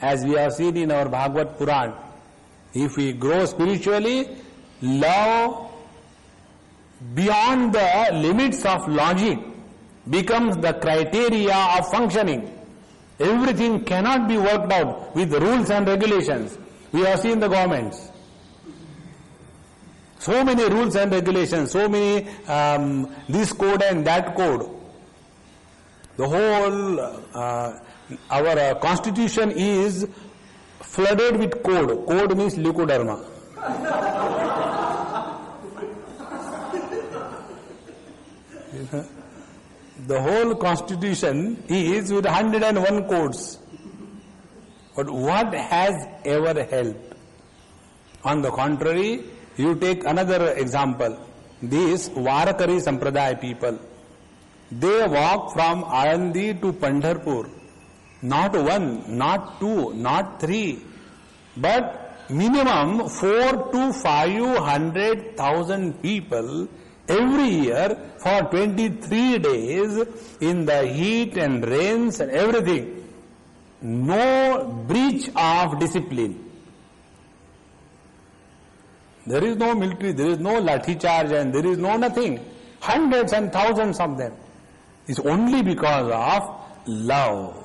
as we have seen in our Bhagavad Puran, if we grow spiritually, love beyond the limits of logic becomes the criteria of functioning. Everything cannot be worked out with rules and regulations. We have seen the governments. So many rules and regulations, so many this code and that code. The whole, our constitution is flooded with code. Code means leukoderma. The whole constitution is with 101 codes. But what has ever helped? On the contrary, you take another example. These Varakari Sampradaya people, they walk from Alandi to Pandharpur. Not 1, not 2, not 3, but minimum 4 to 500,000 people every year for 23 days in the heat and rains and everything. No breach of discipline. There is no military, there is no lathi charge and there is no nothing. Hundreds and thousands of them. It's only because of love.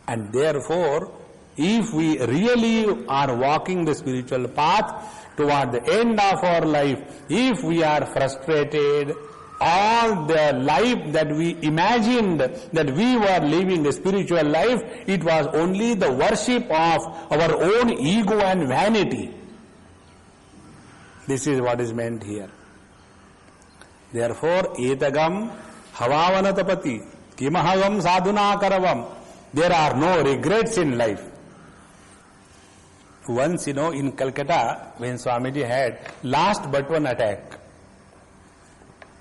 And therefore, if we really are walking the spiritual path toward the end of our life, if we are frustrated, all the life that we imagined that we were living a spiritual life, it was only the worship of our own ego and vanity. This is what is meant here. Therefore, etagam havavanatapati kimahagam sadhuna karavam. There are no regrets in life. Once, in Calcutta, when Swamiji had last but one attack,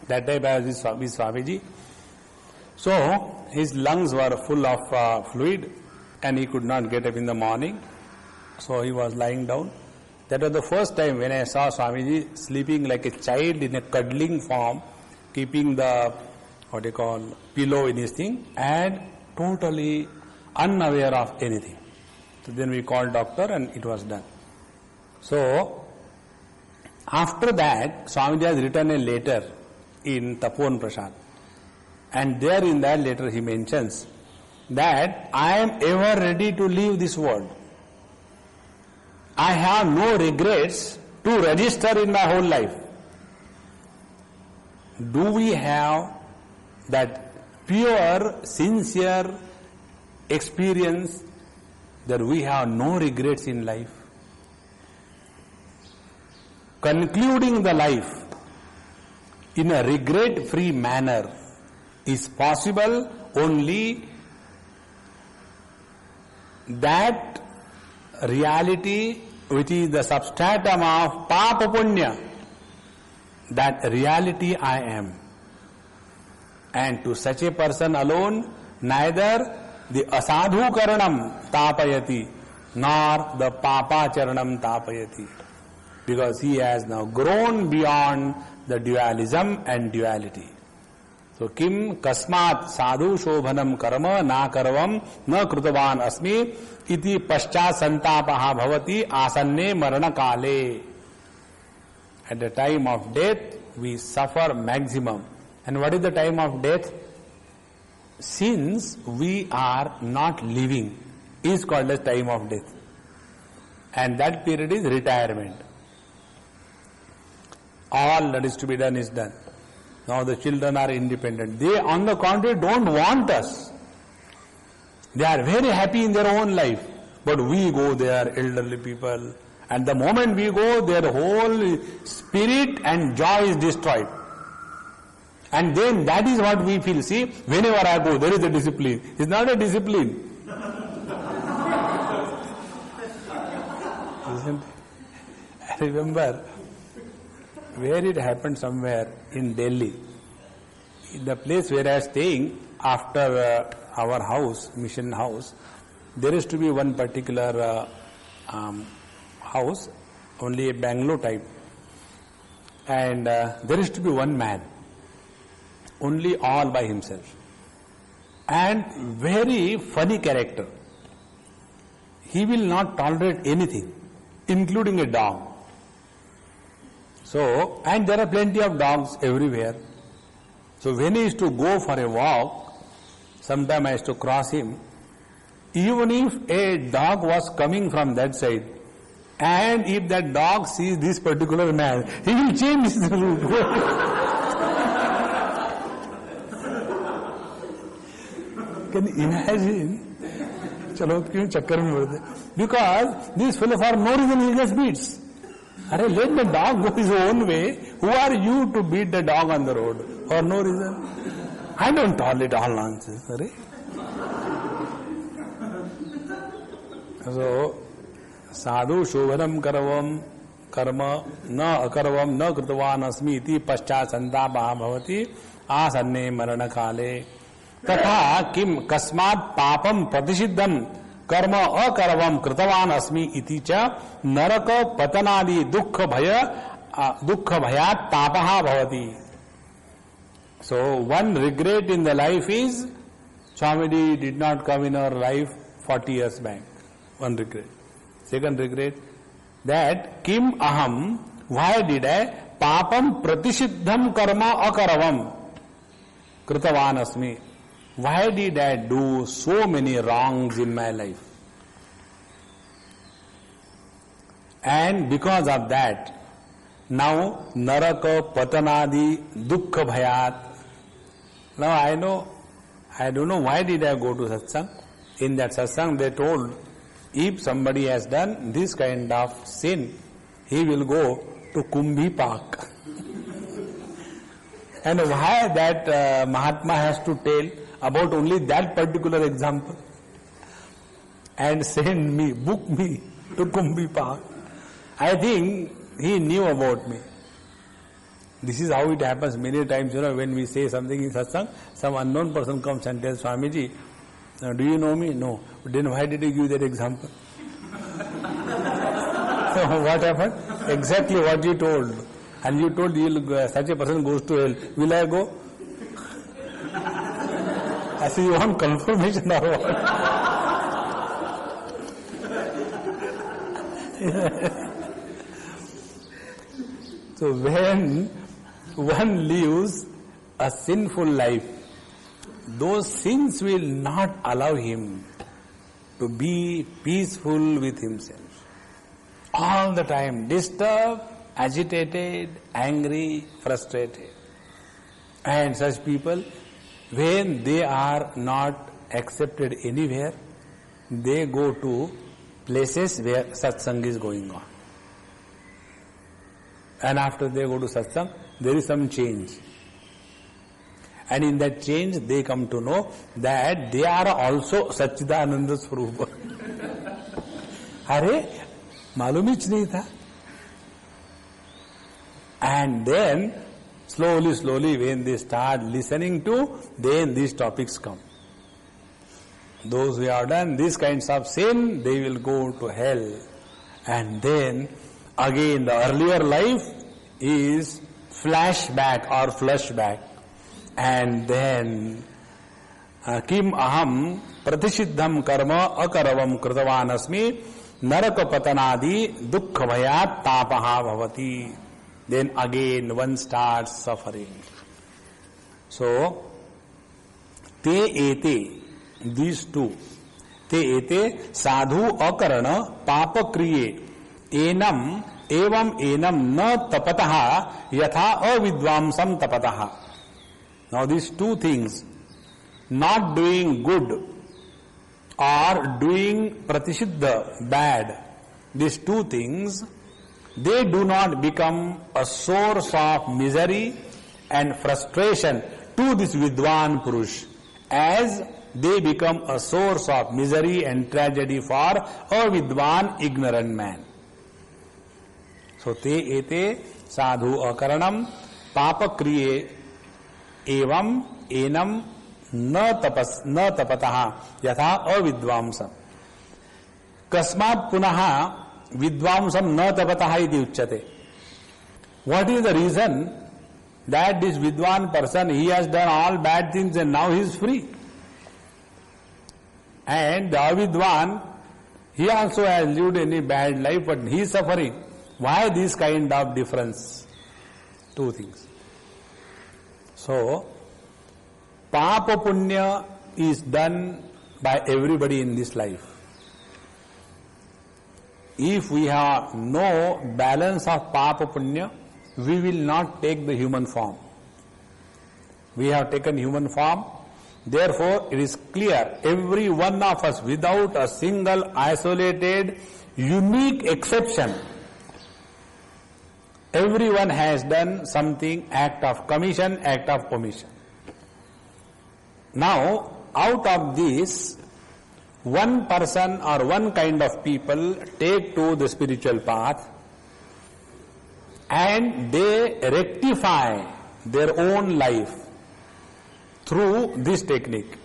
that time I was with Swamiji. So, his lungs were full of fluid and he could not get up in the morning. So, he was lying down. That was the first time when I saw Swamiji sleeping like a child in a cuddling form, keeping the, pillow in his thing, and totally unaware of anything. So then we called doctor and it was done. So, after that, Swamiji has written a letter in Tapon Prasad. And there in that letter he mentions that I am ever ready to leave this world. I have no regrets to register in my whole life. Do we have that pure, sincere experience that we have no regrets in life? Concluding the life in a regret-free manner is possible only that reality which is the substratum of Papa Punya, that reality I am. And to such a person alone, neither the asadhu karanam tapayati nor the papa charanam tapayati, because he has now grown beyond the dualism and duality. So, kim kasmat sadhu shobhanam karma na karvam na krutavan asmi iti paschat santapaha bhavati asanne marana kale. At the time of death, we suffer maximum. And what is the time of death? Since we are not living, is called as time of death. And that period is retirement. All that is to be done is done. Now the children are independent. They, on the contrary, don't want us. They are very happy in their own life. But we go there, elderly people, and the moment we go, their whole spirit and joy is destroyed. And then that is what we feel. See, whenever I go, there is a discipline. It's not a discipline. Isn't it? I remember where it happened somewhere in Delhi. In the place where I was staying, after our house, mission house, there is to be one particular house, only a bungalow type. And there is to be one man, only all by himself. And very funny character. He will not tolerate anything, including a dog. So, and there are plenty of dogs everywhere. So when he used to go for a walk, sometime I used to cross him, even if a dog was coming from that side, and if that dog sees this particular man, he will change his route. Can you imagine? Because these fellows for no reason he just beats. Arey, let the dog go his own way. Who are you to beat the dog on the road for no reason? I don't tolerate all nonsense. Arey. So, sadhu shobhanam karavam karma na akaravam na kritavan asmi iti paschat santapaha bhavati asanne marana kale तथा किम कस्मात् पापम प्रतिषिद्धम कर्म अकरवम कृतवान अस्मि इति च नरक पतनादि दुख भयात् तापः भवति. So one regret in the life is Swamiji did not come in our life 40 years back. One regret. Second regret, that kim aham, why did I papam pratishiddham karma akaravam kritavan asmi. Why did I do so many wrongs in my life? And because of that, now naraka patanadi dukkha bhayat. Now I don't know why did I go to satsang. In that satsang they told, if somebody has done this kind of sin, he will go to Kumbhi Pak. And why that Mahatma has to tell about only that particular example and send me, book me to Kumbhi Pak? I think he knew about me. This is how it happens many times, when we say something in satsang, some unknown person comes and tells Swamiji, do you know me? No. Then why did you give that example? So what happened? Exactly what you told. And you told such a person goes to hell. Will I go? I say, you want confirmation or what? So when one lives a sinful life, those sins will not allow him to be peaceful with himself. All the time disturbed, agitated, angry, frustrated. And such people, when they are not accepted anywhere, they go to places where satsang is going on. And after they go to satsang, there is some change. And in that change, they come to know that they are also Satchidananda Swarupa. Arey, malum hi nahi tha. And then, slowly, when they start listening to, then these topics come. Those who have done these kinds of sin, they will go to hell. And then, again, the earlier life is flashback or flushback. And then, kim aham pratishiddham karma akaravam kritavan asmi naraka patanadi dukkha bhayat tapaha bhavati. Then again one starts suffering. So, te ete, these two, te ete sadhu akarana papa kriye enam evam enam na tapataha yatha avidvamsam tapataha. Now these two things, not doing good or doing pratishiddha, bad, these two things, they do not become a source of misery and frustration to this Vidwan Purush, as they become a source of misery and tragedy for a Vidwan ignorant man. So, te ete sadhu akaranam papa kriye evam enam na tapataha yatha avidvamsam. Kasmat punaha vidvamsam na tapataha iti uchyate. What is the reason that this Vidwan person, he has done all bad things and now he is free? And the Avidwan, he also has lived any bad life, but he is suffering. Why this kind of difference? Two things. So, Papa Punya is done by everybody in this life. If we have no balance of Papa Punya, we will not take the human form. We have taken human form. Therefore, it is clear, every one of us, without a single isolated, unique exception, everyone has done something, act of commission, act of omission. Now, out of this, one person or one kind of people take to the spiritual path and they rectify their own life through this technique.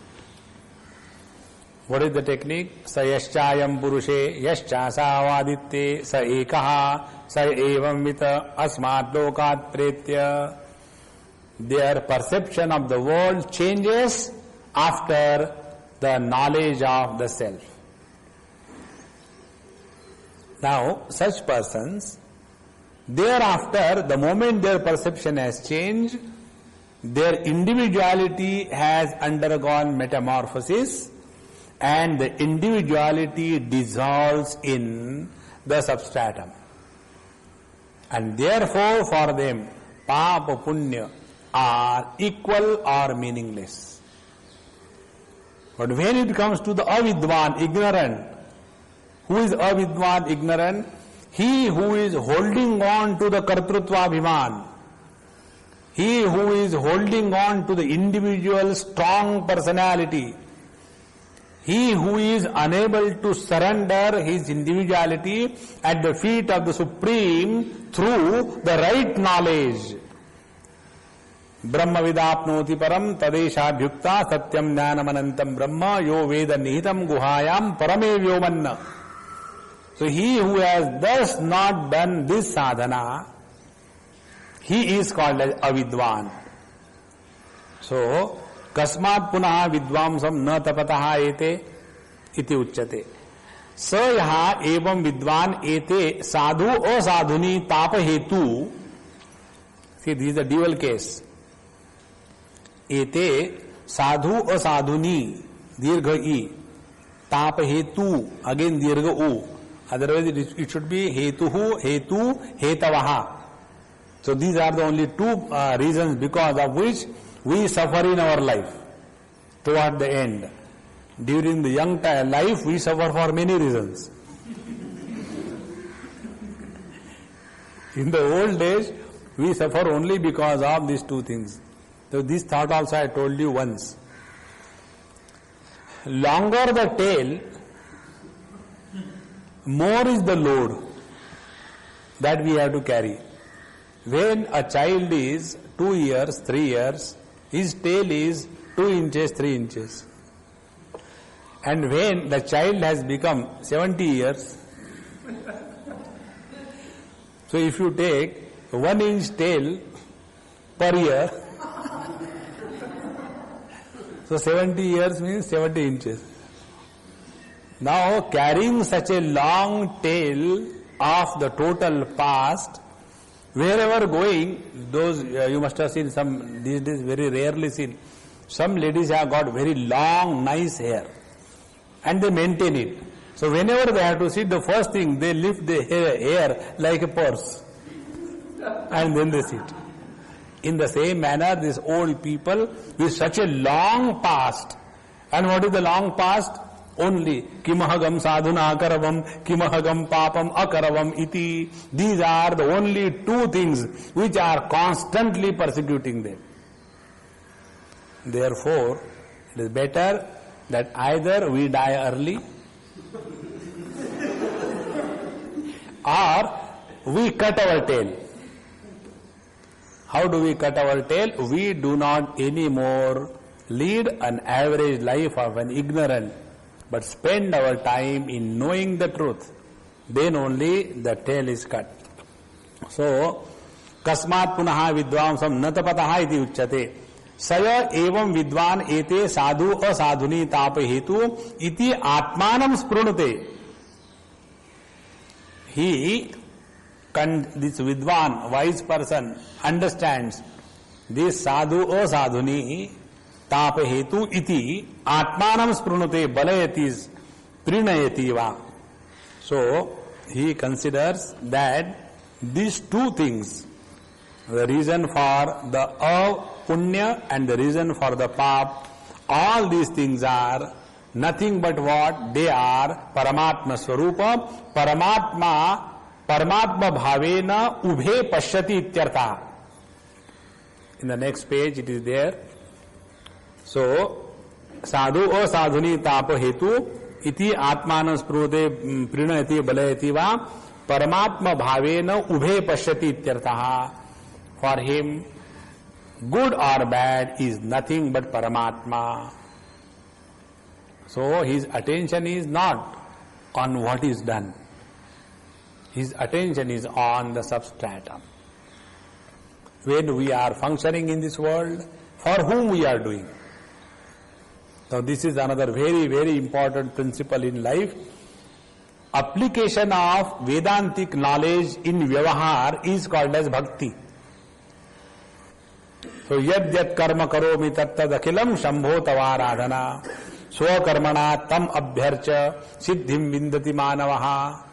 What is the technique? Sa yaschayam purushe yaschasavaditte sa ekaha sa evam vita asmat lokat pretya. Their perception of the world changes after the knowledge of the self. Now, such persons, thereafter, the moment their perception has changed, their individuality has undergone metamorphosis and the individuality dissolves in the substratum. And therefore, for them, Papa Punya are equal or meaningless. But when it comes to the Avidwan, ignorant, who is Avidwan, ignorant? He who is holding on to the Kartrutva Abhiman, he who is holding on to the individual strong personality, he who is unable to surrender his individuality at the feet of the Supreme through the right knowledge. Brahma vidapnoti param tadeshabhyukta satyam jnanamanantam brahma yo veda nihitam guhayam parame vyomanna. So he who has thus not done this sadhana, he is called as avidwan. So, kasmat punaha vidvamsam na tapataha ete iti uchyate. स यहा एवं विद्वान एते साधु असाधुनी ताप हेतु. See, this is a dual case. एते साधु असाधुनी दीर्घ ई ताप हेतु अगेन दीर्घ उ. Otherwise it should be hetuhu, hetu, hetavaha. So these are the only two reasons because of which we suffer in our life toward the end. During the young life we suffer for many reasons. In the old days we suffer only because of these two things. So this thought also I told you once. Longer the tail, more is the load that we have to carry. When a child is 2 years, 3 years, his tail is 2 inches, 3 inches. And when the child has become 70 years, so if you take 1 inch tail per year, so 70 years means 70 inches. Now carrying such a long tail of the total past, wherever going, those you must have seen some, these days very rarely seen, some ladies have got very long nice hair and they maintain it. So whenever they have to sit, the first thing they lift the hair like a purse and then they sit. In the same manner, these old people with such a long past. And what is the long past? Only kimahagam sadhuna akaravam, kimahagam papam akaravam iti. These are the only two things which are constantly persecuting them. Therefore, it is better that either we die early or we cut our tail. How do we cut our tail? We do not anymore lead an average life of an ignorant, but spend our time in knowing the truth. Then only the tail is cut. So, kasmat punaha vidvamsam natapataha iti uchyate. Saya evam vidvan ete sadhu asadhuni tap hetu iti atmanam sprunute. He, this vidvan, wise person, understands this sadhu asadhuni tap hetu iti atmanam sprunute balayati prinayati va. So, he considers that these two things, the reason for the punya and the reason for the pap, all these things are nothing but what? They are Paramatma Swarupa, Paramatma bhavena ubhe pashyati ityartha. In the next page it is there. So, sadhu o sadhuni tapo hetu iti atmanas prode prinayati balayati va paramatma bhavena ubhe pashyati ityartha. For him, good or bad is nothing but Paramatma. So his attention is not on what is done. His attention is on the substratum. When we are functioning in this world, for whom we are doing. So this is another very, very important principle in life. Application of Vedantic knowledge in Vyavahar is called as Bhakti. So yad yad karma karomi tattad akhilam shambho tavaradhana swakarmana tam abhyarcha siddhim vindati manavaha.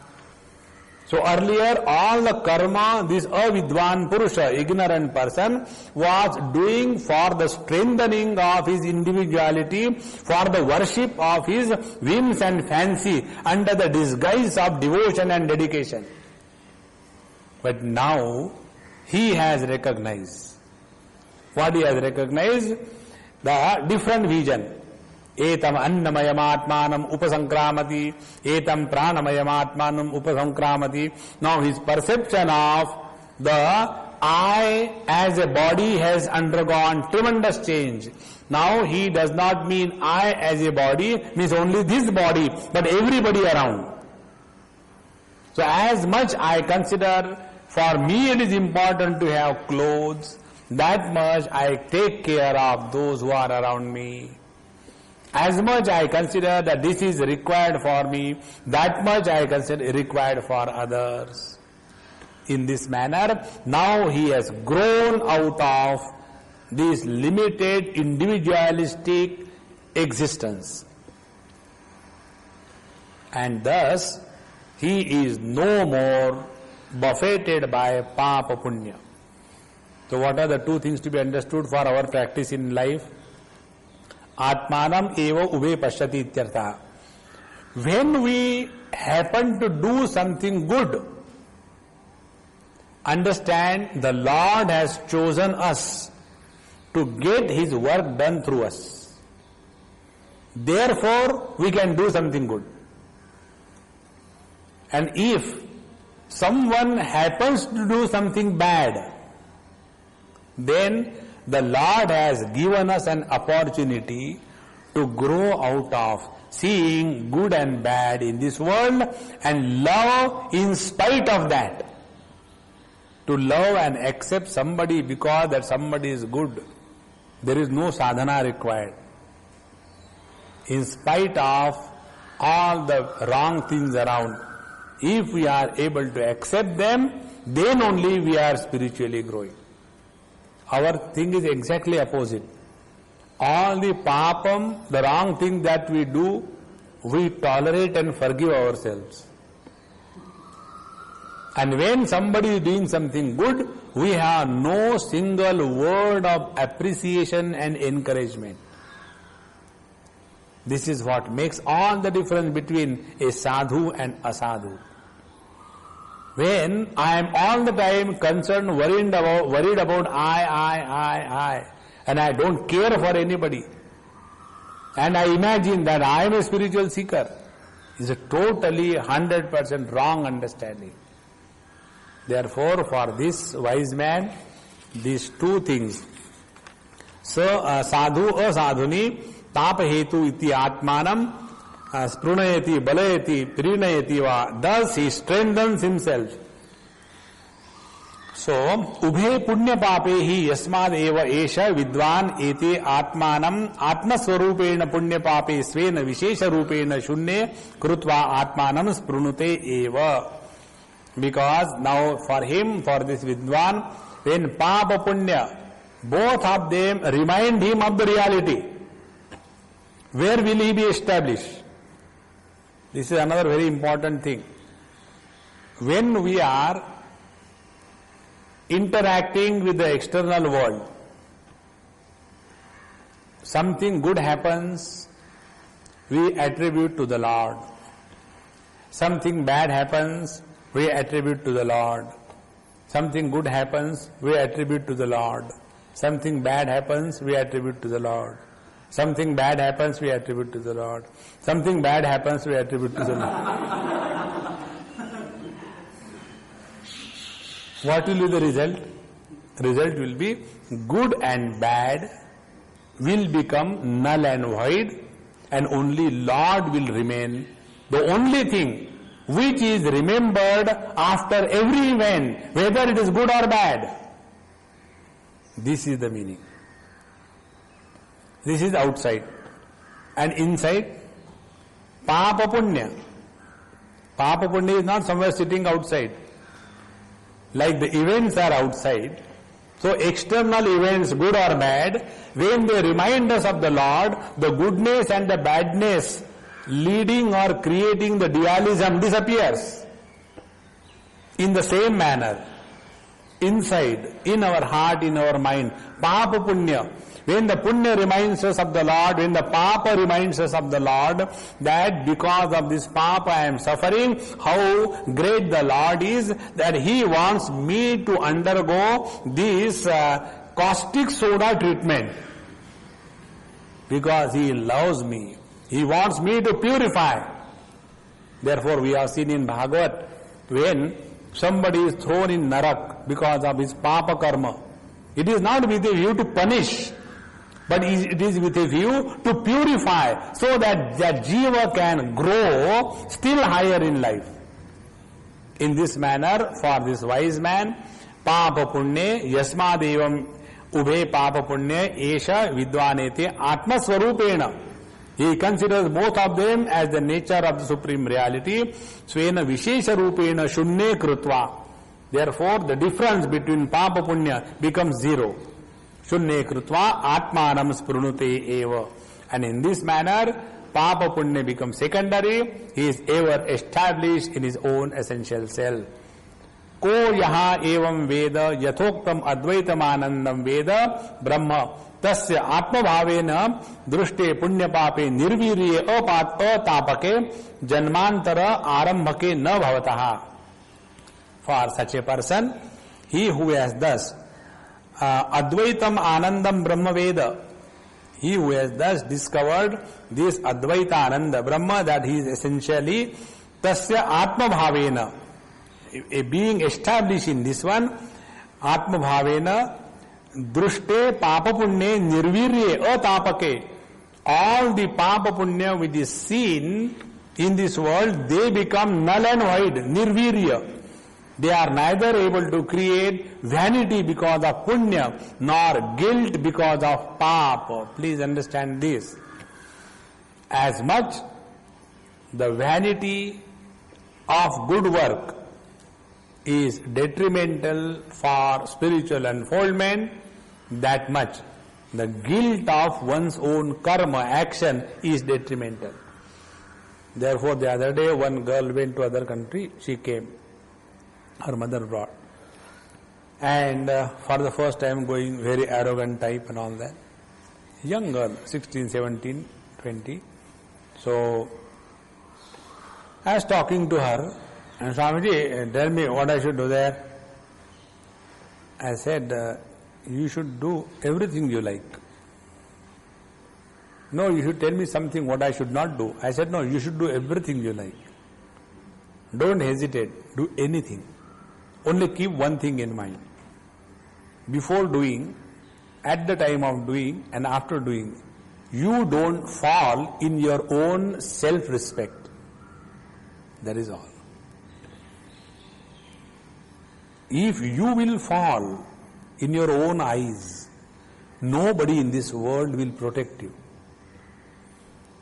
So earlier all the karma this avidwan purusha, ignorant person, was doing for the strengthening of his individuality, for the worship of his whims and fancy under the disguise of devotion and dedication. But now he has recognized. What he has recognized? The different vision. Etam annamayamatmanam upasankramati, etam pranamayamatmanam upasankramati. Now his perception of the I as a body has undergone tremendous change. Now he does not mean I as a body, means only this body, but everybody around. So as much I consider, for me it is important to have clothes, that much I take care of those who are around me. As much I consider that this is required for me, that much I consider required for others. In this manner, now he has grown out of this limited individualistic existence. And thus, he is no more buffeted by papa punya. So what are the two things to be understood for our practice in life? Atmanam eva ube pashyati ityartha. When we happen to do something good, understand the Lord has chosen us to get his work done through us. Therefore, we can do something good. And if someone happens to do something bad, then the Lord has given us an opportunity to grow out of seeing good and bad in this world and love in spite of that. To love and accept somebody because that somebody is good. There is no sadhana required. In spite of all the wrong things around, if we are able to accept them, then only we are spiritually growing. Our thing is exactly opposite. All the papam, the wrong thing that we do, we tolerate and forgive ourselves. And when somebody is doing something good, we have no single word of appreciation and encouragement. This is what makes all the difference between a sadhu and a sadhu. When I am all the time concerned, worried about I, and I don't care for anybody, and I imagine that I am a spiritual seeker, is a totally 100% wrong understanding. Therefore, for this wise man, these two things, sadhu asadhuni tapahetu iti atmanam sprunayati balayati prinayati va, thus he strengthens himself. So, ubhe punya pape hi yasmad eva esha vidwan ete atmanam atmaswarupena punya pape svena vishesha rupena shunne krutva atmanam sprunute eva. Because now for him, for this vidwan, when papa punya, both of them remind him of the reality, where will he be established? This is another very important thing. When we are interacting with the external world, something good happens, we attribute to the Lord. Something bad happens, we attribute to the Lord. Something good happens, we attribute to the Lord. Something bad happens, we attribute to the Lord. Something bad happens, we attribute to the Lord. Something bad happens, we attribute to the Lord. What will be the result? Result will be good and bad will become null and void, and only Lord will remain. The only thing which is remembered after every event, whether it is good or bad. This is the meaning. This is outside. And inside, Papa Punya. Papa Punya is not somewhere sitting outside. Like the events are outside, so external events, good or bad, when they remind us of the Lord, the goodness and the badness leading or creating the dualism disappears. In the same manner, inside, in our heart, in our mind, Papa Punya, when the punya reminds us of the Lord, when the papa reminds us of the Lord, that because of this papa I am suffering, how great the Lord is, that He wants me to undergo this caustic soda treatment. Because He loves me. He wants me to purify. Therefore we have seen in Bhagavat, when somebody is thrown in narak because of his papa karma, it is not with a view to punish, but it is with a view to purify, so that that jiva can grow still higher in life. In this manner, for this wise man, papa punya yasmadevam ubhe papa punya esha vidvanete atma swarupena. He considers both of them as the nature of the Supreme Reality. Svena vishesha rupena shunne krutva. Therefore, the difference between papa punya becomes zero. Shunne krutva atmanam sprunute eva. And in this manner, papa punya becomes secondary. He is ever established in his own essential self. Ko yaha evam veda yathoktam advaitam anandam veda brahma. तस्य आत्मभावेन दृष्टे पुण्य पापे निर्वीर्ये अतापके जन्मांतर आरंभके न भवतः. For such a person, he who has thus advaitam anandam brahma veda, he who has thus discovered this advaita ananda brahma, that he is essentially tasya atmabhavena, a being established in this one, atmabhavena drushte papa punye nirvirye atapake. All the papa punya which is seen in this world, they become null and void, nirvirya. They are neither able to create vanity because of punya, nor guilt because of papa. Please understand this. As much the vanity of good work is detrimental for spiritual unfoldment, that much the guilt of one's own karma, action, is detrimental. Therefore, the other day one girl went to other country, she came, her mother brought, and for the first time going very arrogant type and all that. Young girl, 16, 17, 20. So, I was talking to her, and Swamiji, tell me what I should do there. I said, you should do everything you like. No, you should tell me something what I should not do. I said, no, you should do everything you like. Don't hesitate, do anything. Only keep one thing in mind. Before doing, at the time of doing, and after doing, you don't fall in your own self-respect. That is all. If you will fall in your own eyes, nobody in this world will protect you.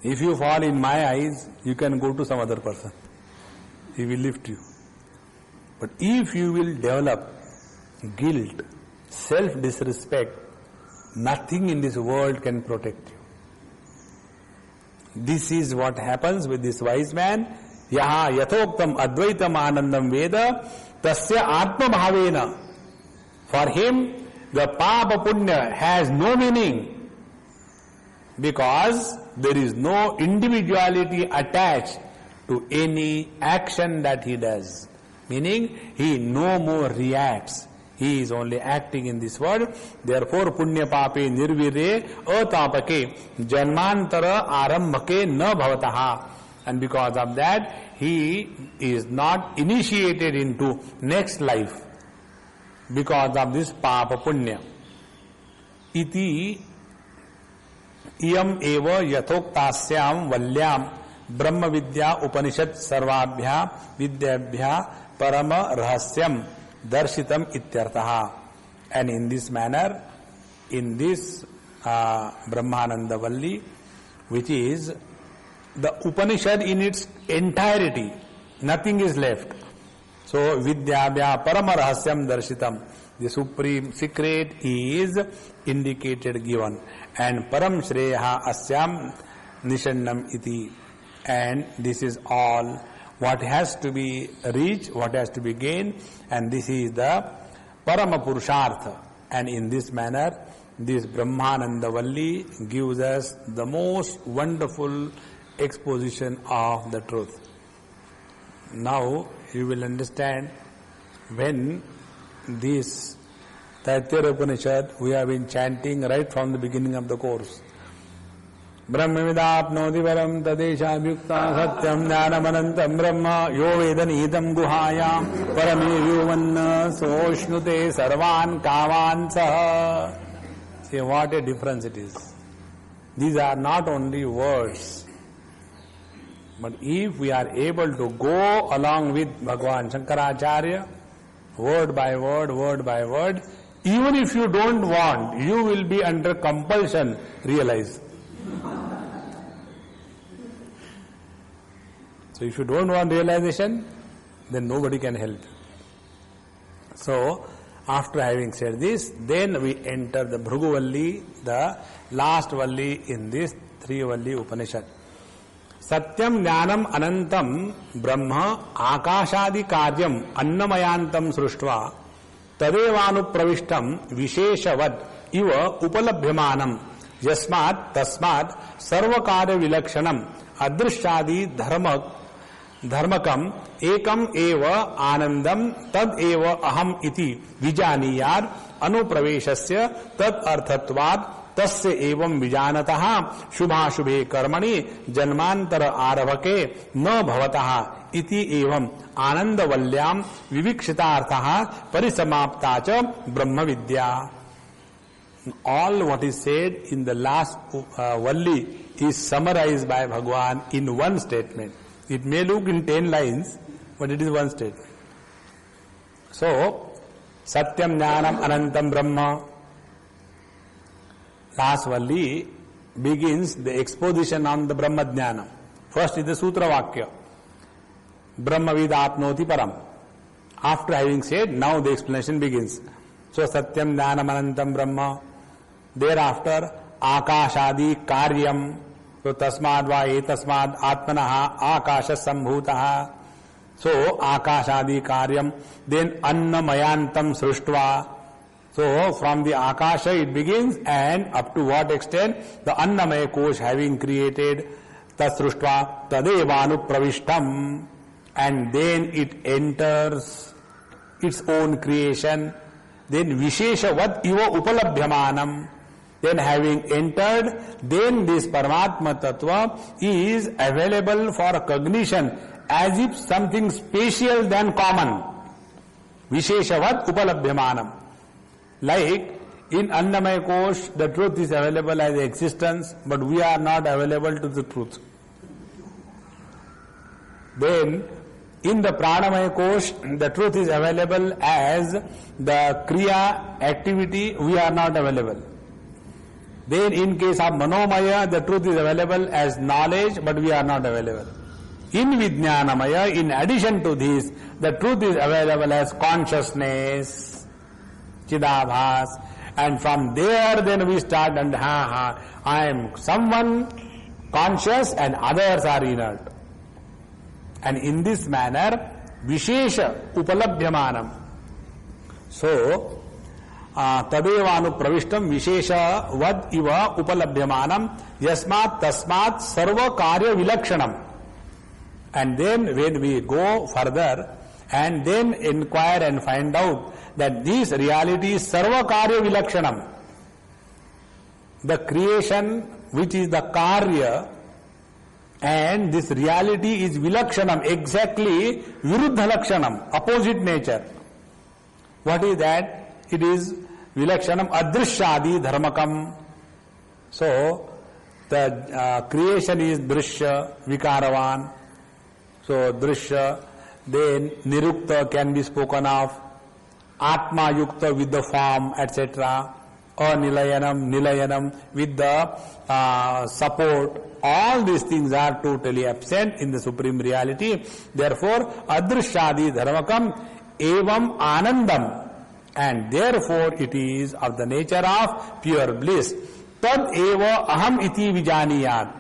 If you fall in my eyes, you can go to some other person. He will lift you. But if you will develop guilt, self-disrespect, nothing in this world can protect you. This is what happens with this wise man. Yaha yathoktam advaitam anandam veda tasya atma bhavena. For him, the papa punya has no meaning, because there is no individuality attached to any action that he does. Meaning, he no more reacts. He is only acting in this world. Therefore, punya pape nirvire atapake janmantara arambhake na bhavataha. And because of that, he is not initiated into next life because of this papa punya. Iti iyam eva yathoktasyam valyam brahma vidya upanishad sarvabhya vidyabhya parama rahasyam darshitam ityartaha. And in this manner, in this Brahmananda Valli, which is the Upanishad in its entirety, nothing is left. So, vidyabhya parama rahasyam darshitam, the supreme secret is indicated, given. And param shreyaha asyam nishannam iti. And this is all what has to be reached, what has to be gained, and this is the parama purushartha. And in this manner, this Brahmananda Valli gives us the most wonderful exposition of the truth. Now you will understand when this Taittiriya Upanishad we have been chanting right from the beginning of the course. Brahmavidapnoti param tadeshabhyukta satyam jnanamanantam brahma yo vedanitam guhayam parame vyumanna soshnute sarvan kavan saha. See what a difference it is. These are not only words, but if we are able to go along with Bhagavan Shankaracharya, word by word, even if you don't want, you will be under compulsion, realize. So if you don't want realization, then nobody can help. So, after having said this, then we enter the Bhrigu Valli, the last Valli in this 3 Valli Upanishad. Satyam Jnanam Anantam Brahma Akashadi Karyam Annamayantam Sruštva Tadevanu Pravishtam Visheshavad Iva Upalabhyamanam Yasmat Tasmat Sarvakarya Vilakshanam Adrishyadi Dharmakam Ekam Eva Anandam Tad Eva Aham Iti Vijaniyar Anupraveshasya Tad Arthatvad Tasya Evam Vijanataha Shubhashubhe Karmani Janmantara Arabhake Na Bhavataha Iti Evam Anandavalyam Vivikshitarthaha Parisamaptacha Brahma Vidya. All what is said in the last Valli is summarized by Bhagavan in one statement. It may look in 10 lines, but it is one statement. So, Satyam Jnanam Anantam Brahma. Last Valli begins the exposition on the Brahma Jnana. First is the Sutra Vakya. Brahmavid apnoti param. After having said, now the explanation begins. So, Satyam Jnanam Anantam Brahma. Thereafter, Akashadi Karyam. So, Tasmad va etasmad atmanaha akasha sambhutaha. So, Akashadi Karyam. Then, Annamayantam Sruštva. So, from the Akasha it begins, and up to what extent? The Annamaya Kosh having created Tasruštva Tadevanu Pravishtam. And then it enters its own creation. Then Visheshavad Iva Upalabhyamanam. Then having entered, then this Paramatma Tattva is available for cognition as if something special than common. Visheshavad Upalabhyamanam. Like in Annamaya Kosh, the truth is available as existence, but we are not available to the truth. Then in the Pranamaya Kosh, the truth is available as the Kriya activity, we are not available. Then in case of Manomaya, the truth is available as knowledge, but we are not available. In Vijnanamaya, in addition to this, the truth is available as consciousness, Chidabhas, and from there then we start and I am someone conscious and others are inert. And in this manner, Vishesha Upalabhyamanam. So, Tadevanu Pravishtam Vishesha Vad Iva Upalabhyamanam Yasmat Tasmat Sarva Karya Vilakshanam. And then when we go further and then inquire and find out that this reality is Sarva Karya Vilakshanam. The creation which is the Karya and this reality is Vilakshanam, exactly Viruddha Lakshanam, opposite nature. What is that? It is Vilakshanam Adrishyadi Dharmakam. So, the creation is Drishya, Vikaravan. So, Drishya, then Nirukta can be spoken of. Atma Yukta with the form, etc. Anilayanam, Nilayanam with the support. All these things are totally absent in the Supreme Reality. Therefore, Adrishyadi Dharmakam Evam Anandam. And therefore, it is of the nature of pure bliss. Tad eva aham iti vijaniyat.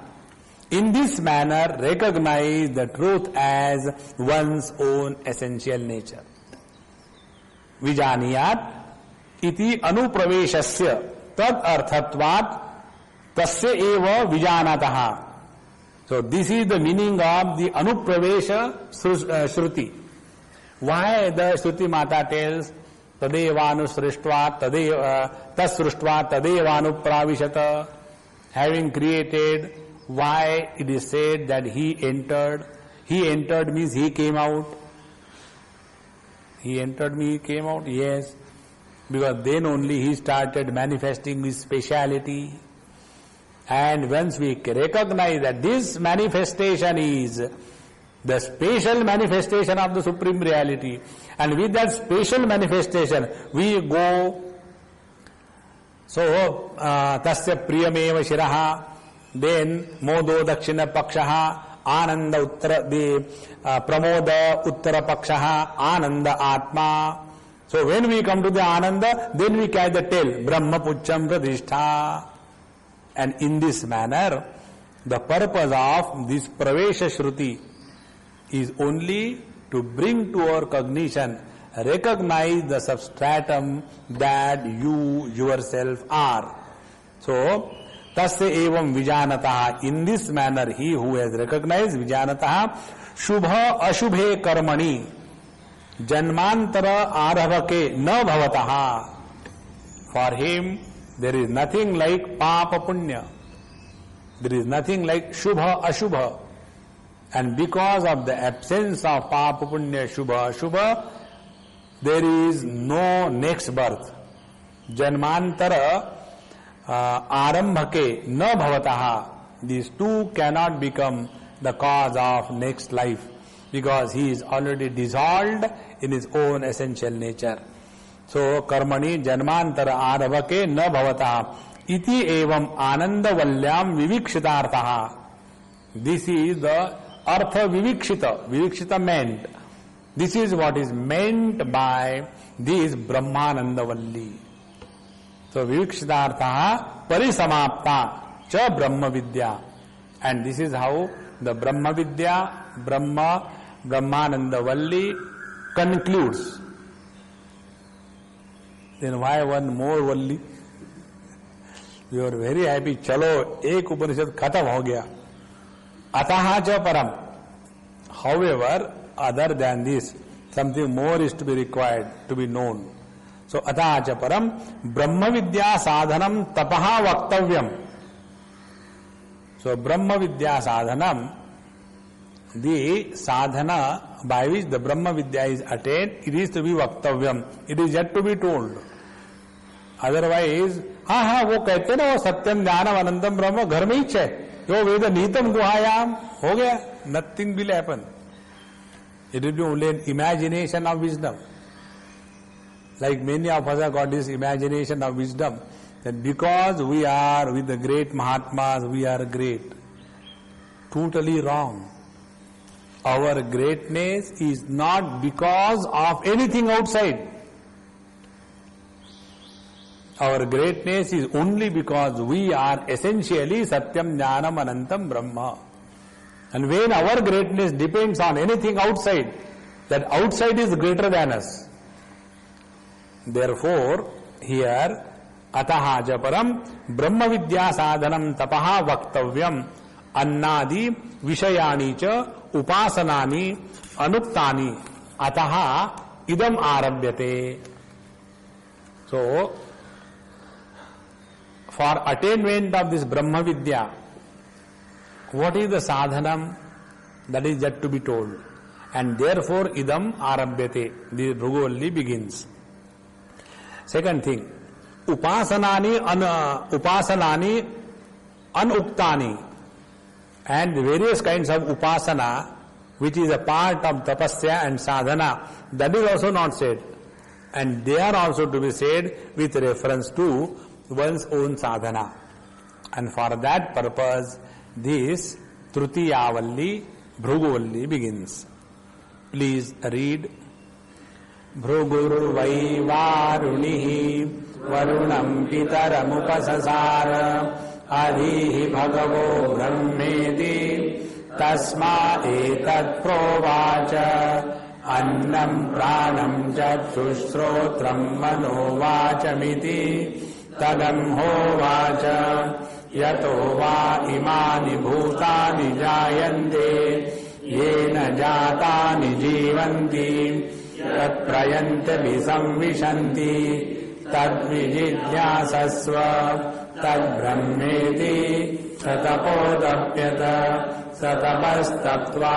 In this manner, recognize the truth as one's own essential nature. Vijaniyat iti anupraveshasya तद अर्थत्वात् तस्य एव विजानतः. So this is the meaning of the anupravesha shruti. Why the Shruti Mata tells Tadevanu tasruštva tadevanupravishata, having created, why it is said that he entered. He entered means he came out. He entered means he came out, yes. Because then only he started manifesting his speciality. And once we recognize that this manifestation is the special manifestation of the Supreme Reality, and with that special manifestation we go. So, tasya priyameva shiraha, then modo dakshina pakshaha, ananda uttara, the pramoda uttara pakshaha, ananda atma. So when we come to the ananda, then we catch the tail, brahma pucham pradhishtha. And in this manner, the purpose of this pravesha shruti is only to bring to our cognition, recognize the substratum that you yourself are. So, tasya evam vijanataha, in this manner he who has recognized vijanataha, shubha ashubhe karmani, janmantara arabhake na bhavataha. For him, there is nothing like papa punya. There is nothing like shubha ashubha. And because of the absence of papa punya shubha ashubha, there is no next birth. Janmantara arambhake na bhavataha. These two cannot become the cause of next life, because he is already dissolved in his own essential nature. So, karmani janmantara arabhake na bhavataha iti evam anandavalyam vivikshitarthaha. This is the artha vivikshita. Vivikshita meant. This is what is meant by this Brahmanandavalli. So, vivikshitarthaha parisamapta cha Brahma Vidya. And this is how the Brahma Vidya, Brahmanandavalli concludes. Then why one more valli? We are very happy. Chalo, ek Upanishad khatam ho gaya. Ataha cha param. However, other than this, something more is to be required, to be known. So, ataha cha param, Brahma Vidya sadhanam tapaha vaktavyam. So, Brahma Vidya sadhanam, the sadhana by which the Brahma Vidya is attained, it is to be vaktavyam. It is yet to be told. Otherwise, वो कहते ना वो सत्यम ज्ञानम अनंतम ब्रह्म घर में ही है, जो वेद नीतम गुहायाम हो गया, nothing will happen. It will be only an imagination of wisdom. Like many of us have got this imagination of wisdom, that because we are with the great Mahatmas, we are great. Totally wrong. Our greatness is not because of anything outside. Our greatness is only because we are essentially Satyam Jnanam Anantam Brahma. And when our greatness depends on anything outside, that outside is greater than us. Therefore, here, Ataha Japaram Brahma Vidya Sadhanam Tapaha Vaktavyam Annadi Vishayani Cha Upasanani Anuktani Ataha Idam Arabhyate. So, for attainment of this Brahma Vidya, what is the sadhanam? That is yet to be told. And therefore, idam arabhyate. The Bhrugu begins. Second thing, upasanani anuktani, and the various kinds of upasana, which is a part of tapasya and sadhana, that is also not said. And they are also to be said with reference to one's own sadhana. And for that purpose, this Trutiyavalli, Bhruguvalli begins. Please read. Bhrugurvai varunihi varunam pitaramupasasara adhihi bhagavo brahmedi tasma etat provacha annam pranam chakshushrotram manovachamiti तदम्होवाच यतो वा इमानि भूतानि जायन्ते येन जातानि जीवन्ति तत्प्रयन्त्यभिसंविशन्ति तद्विजिज्ञासस्व तद्ब्रह्मेति सतपोदप्यत सतपस्तप्त्वा.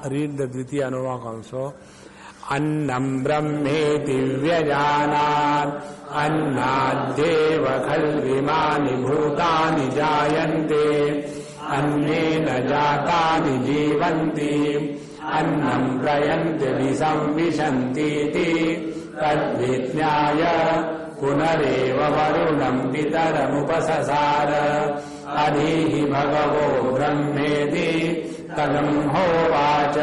Read the द्वितीय अनुवाक also. अन्नम् ब्रह्मेति व्यजानात् अन्नाद्येव खल्विमानि भूतानि जायन्ते अन्नेन जातानि जीवन्ति अन्नम् प्रयन्त्यभिसंविशन्तीति तद्विज्ञाय पुनरेव वरुणम् पितरमुपससार. अधीहि भगवो ब्रह्मेति तदम्होवाच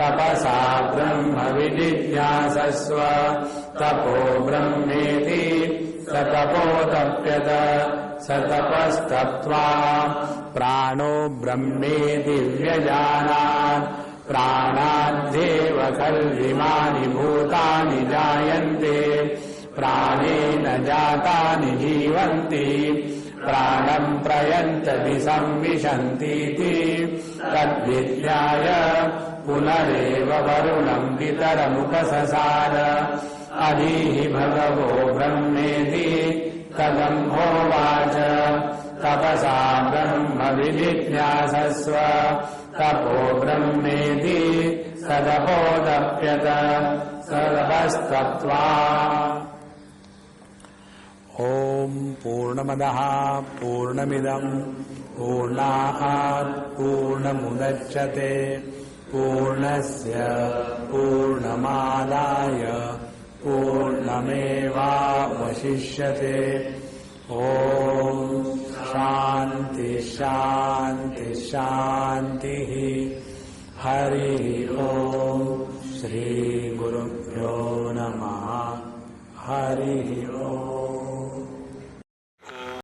तपसा ब्रह्म विजिज्ञासस्व तपो ब्रह्मेति सतपोतप्यत सतपस्तप्त्वा. प्राणो ब्रह्मेति व्यजानात् प्राणाद्येव खल्विमानि भूतानि जायन्ते प्राणेन जातानि जीवन्ति प्राणम् प्रयन्त्यभिसंविशन्तीति तद्विज्ञाय पुनरेव वरुणम् पितरमुपससार. अधीहि भगवो ब्रह्मेति तदम्होवाच तपसा ब्रह्म विजिज्ञासस्व तपो ब्रह्मेति सतपोदप्यत सतपस्तप्त्वा. ओम पूर्णमदः पूर्णमिदम् पूर्णात् पूर्णमुदच्यते पूर्णस्य पूर्णमादाय पूर्णमेवावशिष्यते. ओम शांति शांति शांतिः. हरि ओम. श्री गुरुभ्यो नमः. हरि